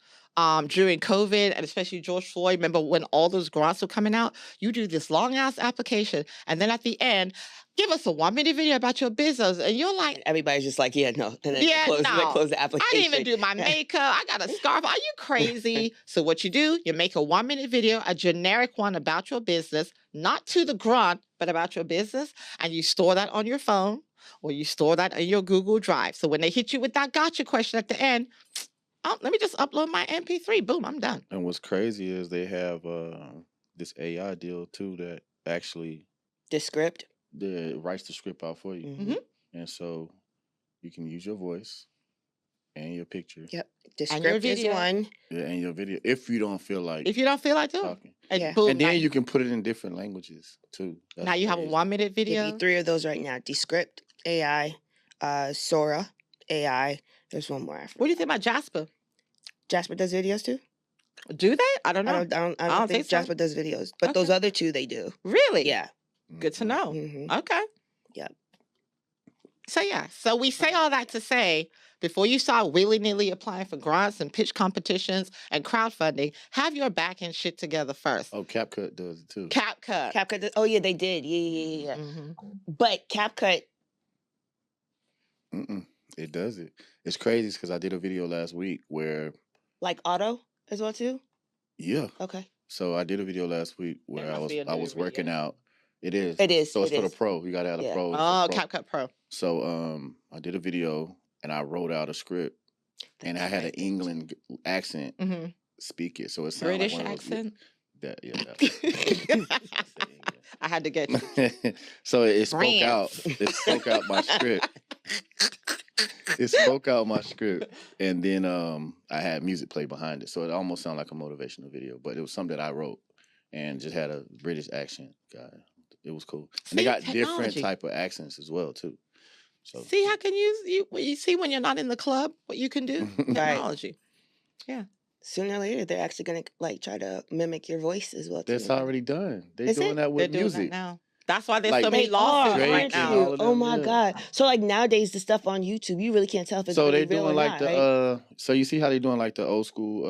during COVID, and especially George Floyd. Remember when all those grants were coming out? You do this long-ass application, and then at the end, give us a 1-minute video about your business. And you're like... Everybody's just like, yeah, no. And then yeah, close the application. I didn't even do my makeup. I got a scarf. Are you crazy? So what you do, you make a 1-minute video, a generic one about your business, not to the grant, but about your business, and you store that on your phone, or you store that in your Google Drive. So when they hit you with that gotcha question at the end, let me just upload my MP3. Boom, I'm done. And what's crazy is they have this AI deal too that actually... The script? That writes the script out for you. Mm-hmm. And so you can use your voice and your picture. Yep. The script is one. Yeah, and your video. If you don't feel like talking. And, yeah. And then you can put it in different languages too. Now you have a 1-minute video. Give you 3 of those right now. Descript, AI, Sora, AI. There's one more. What do you think about Jasper? Jasper does videos too? Do they? I don't know. I don't think Jasper does videos. But those other 2, they do. Really? Yeah. Good to know. Mm-hmm. Okay. Yep. So yeah. So we say all that to say, before you start willy-nilly applying for grants and pitch competitions and crowdfunding, have your back end shit together first. Oh, CapCut does it too. CapCut does, oh yeah, they did. Yeah. Mm-hmm. But CapCut... It does it. It's crazy because I did a video last week where... Like auto as well too? Yeah. Okay. So I did a video last week where I was working out. It is. So it's for the pro. You gotta have the pro. Oh, CapCut Pro. So I did a video and I wrote out a script, and I had an England accent, speak it. So it sounds British like one of those, accent. that, yeah. I had to get So it spoke out. France. It spoke out my script. It spoke out my script, and then I had music play behind it, so it almost sounded like a motivational video. But it was something that I wrote, and just had a British accent. God, it was cool. And they got different type of accents as well too. So see, how can you see when you're not in the club what you can do? Technology. Yeah. Sooner or later, they're actually gonna like try to mimic your voice as well. That's already done. They're Is doing it? that with They're music doing that now. That's why there's Like, so many They lawsuits are, right aren't now. all you? of Oh them, my yeah. God! So like nowadays, the stuff on YouTube, you really can't tell if it's So really they're real or doing like not, the right? so you see how they're doing like the old school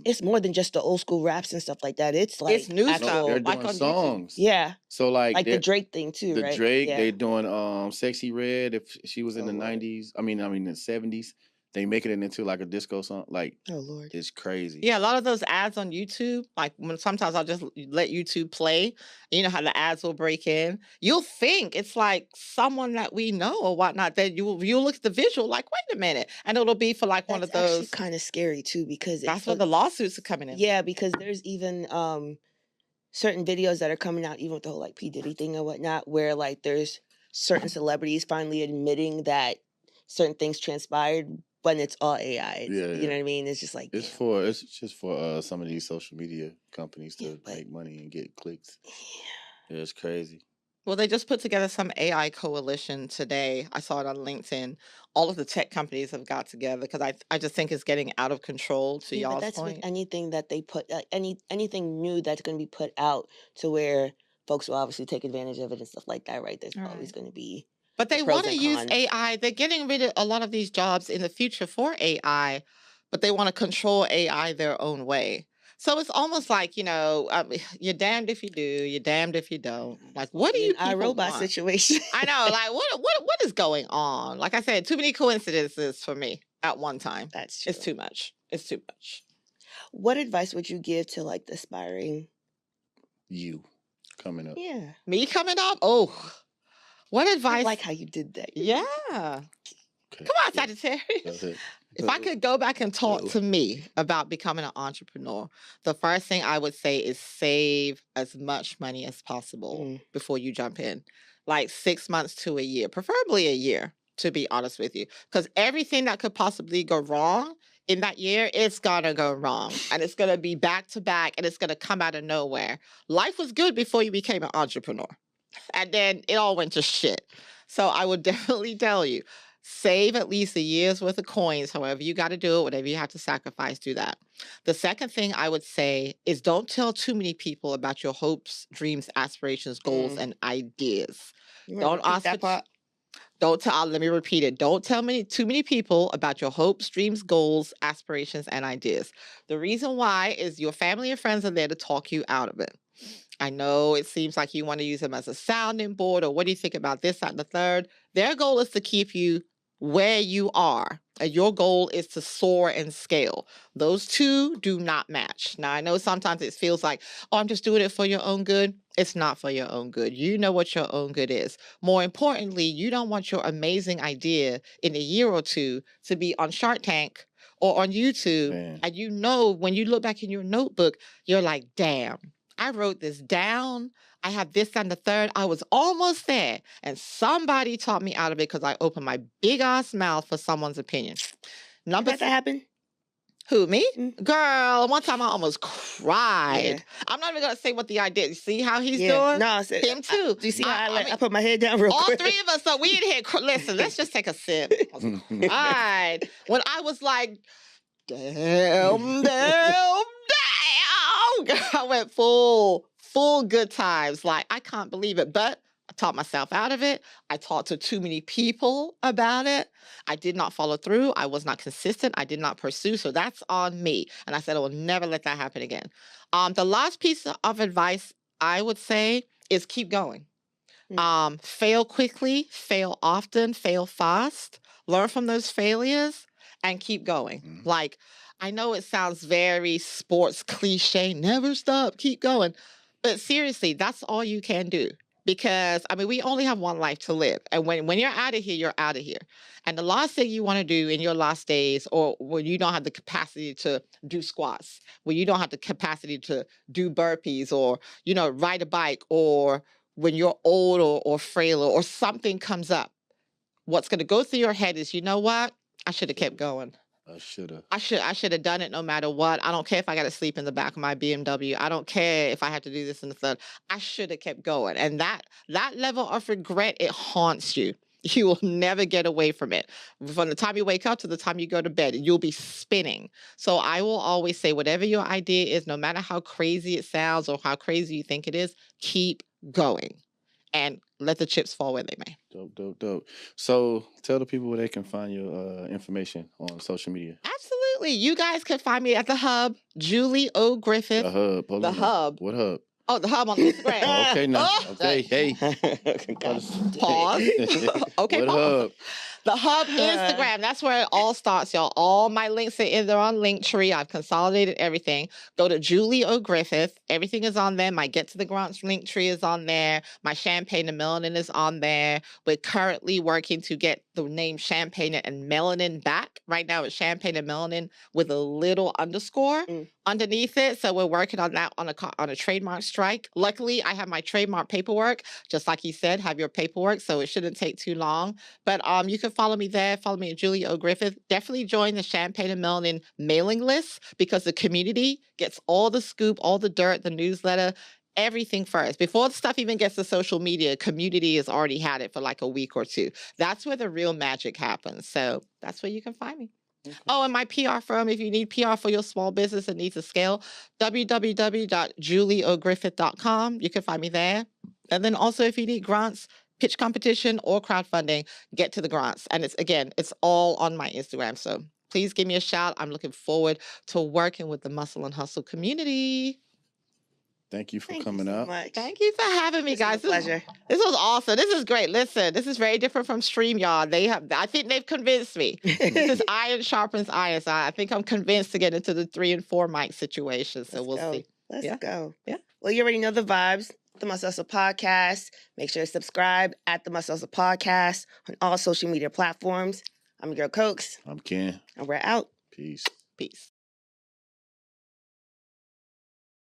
It's more than just the old school raps and stuff like that. It's like It's new actual, stuff. they're like doing on YouTube. songs. yeah, So like like the they're- Drake thing too, the right? Drake, yeah. they doing Sexy Red. If she was in Oh, the Lord. 90s, I mean the 70s, they making it into like a disco song. Like Oh Lord. it's crazy. Yeah, a lot of those ads on YouTube, like when sometimes I'll just let YouTube play, you know how the ads will break in. You'll think it's like someone that we know or whatnot. Then you'll look at the visual like, wait a minute, and it'll be for like one of That's actually those. kind of scary too, because That's where the lawsuits are coming in. yeah, because there's even certain videos that are coming out, even with the whole like P Diddy thing or whatnot, where like there's certain celebrities finally admitting that certain things transpired when it's all AI. Yeah, You know what I mean? It's just like It's damn. just for some of these social media companies Yeah, to but- make money and get clicks. Yeah, it's crazy. Well, they just put together some AI coalition today. I saw it on LinkedIn. All of the tech companies have got together because I just think it's getting out of control. To Yeah, but y'all's that's with point, anything that they put anything new that's going to be put out to where folks will obviously take advantage of it and stuff like that, right? There's always Right. going to be but they pros want to and use cons. AI. They're getting rid of a lot of these jobs in the future for AI, but they want to control AI their own way. So it's almost like, you're damned if you do, you're damned if you don't. Like, what do you An people iRobot want? situation. I know, like, what is going on? Like I said, too many coincidences for me at one time. That's true. It's too much. It's too much. What advice would you give to like the aspiring? You coming up. Yeah, Me coming up? Oh, what I advice? like how you did that. Yeah. Okay. Come on, Sagittarius. That's it. If I could go back and talk to me about becoming an entrepreneur, the first thing I would say is save as much money as possible before you jump in. Like 6 months to a year, preferably a year, to be honest with you. Because everything that could possibly go wrong in that year, it's gonna go wrong. And it's gonna be back to back and it's gonna come out of nowhere. Life was good before you became an entrepreneur. And then it all went to shit. So I would definitely tell you, save at least a year's worth of coins, however you got to do it, whatever you have to sacrifice, do that. The second thing I would say is don't tell too many people about your hopes, dreams, aspirations, goals, and ideas. Don't ask that part. Don't tell. Let me repeat it. Don't tell too many people about your hopes, dreams, goals, aspirations, and ideas. The reason why is your family and friends are there to talk you out of it. I know it seems like you want to use them as a sounding board, or what do you think about this, that, and the third? Their goal is to keep you where you are, and your goal is to soar and scale. Those two do not match. Now, I know sometimes it feels like, oh, I'm just doing it for your own good. It's not for your own good. You know what your own good is. More importantly, you don't want your amazing idea in a year or two to be on Shark Tank or on YouTube. Man. And you know, when you look back in your notebook, you're like, damn, I wrote this down. I have this and the third. I was almost there. And somebody taught me out of it because I opened my big ass mouth for someone's opinion. Number Did that happen? Who, me? Mm. Girl, one time I almost cried. Yeah. I'm not even going to say what the idea. You see how he's doing? No, I said, Him too. Do you see how I mean, put my head down real all quick? three of us, so we in here, listen, let's just take a sip. All right. When I was like, damn. I went full good times. Like, I can't believe it. But I taught myself out of it. I talked to too many people about it. I did not follow through. I was not consistent. I did not pursue. So that's on me. And I said, I will never let that happen again. The last piece of advice I would say is keep going. Fail quickly, fail often, fail fast, learn from those failures and keep going. Like, I know it sounds very sports cliche, never stop, keep going. But seriously, that's all you can do. because I mean, we only have one life to live. And when you're out of here, you're out of here. And the last thing you want to do in your last days, or when you don't have the capacity to do squats, when you don't have the capacity to do burpees, or, you know, ride a bike, or when you're old or frail, or something comes up, what's going to go through your head is, you know what? I should have kept going. I should have done it no matter what. I don't care if I got to sleep in the back of my BMW. I don't care if I have to do this and the third. I should have kept going. And that level of regret, it haunts you. You will never get away from it. From the time you wake up to the time you go to bed, you'll be spinning. So I will always say, whatever your idea is, no matter how crazy it sounds or how crazy you think it is, keep going and let the chips fall where they may. Dope. So tell the people where they can find your information on social media. Absolutely. You guys can find me at the Hub, Julie O. Griffith. The Hub. Hold The on. Hub. What Hub? Oh, the Hub on Instagram. Oh, okay, now. Oh, Okay, hey. Pause. Okay, What pause. Hub? The Hub Instagram. That's where it all starts, y'all. All my links are in there on Linktree. I've consolidated everything. Go to Julie O. Griffith. Everything is on there. My Get to the Grants Linktree is on there. My Champagne and Melanin is on there. We're currently working to get the name Champagne and Melanin back. Right now it's Champagne and Melanin with a little underscore underneath it. So we're working on that on a trademark strike. Luckily, I have my trademark paperwork. Just like you said, have your paperwork, so it shouldn't take too long. But you can follow me there. Follow me at Julie O. Griffith. Definitely join the Champagne and Melanin mailing list, because the community gets all the scoop, all the dirt, the newsletter, everything first. Before the stuff even gets to social media, community has already had it for like a week or two. That's where the real magic happens. So that's where you can find me. Okay. Oh, and my PR firm, if you need PR for your small business that needs to scale, www.julieogriffith.com. You can find me there. And then also, if you need grants, pitch competition, or crowdfunding, get to the grants. And it's all on my Instagram. So please give me a shout. I'm looking forward to working with the Muscle and Hustle community. Thank you for coming out. Much. Thank you for having me, guys. Pleasure. This was awesome. This is great. Listen, this is very different from StreamYard. I think they've convinced me. This is iron sharpens iron. So I think I'm convinced to get into the 3 and 4 mic situation. So we'll see. Let's go. Yeah. Well, you already know the vibes. The Muscle Hustle Podcast. Make sure to subscribe at the Muscle Hustle Podcast on all social media platforms. I'm your girl Cokes. I'm Ken. And we're out. Peace. Peace.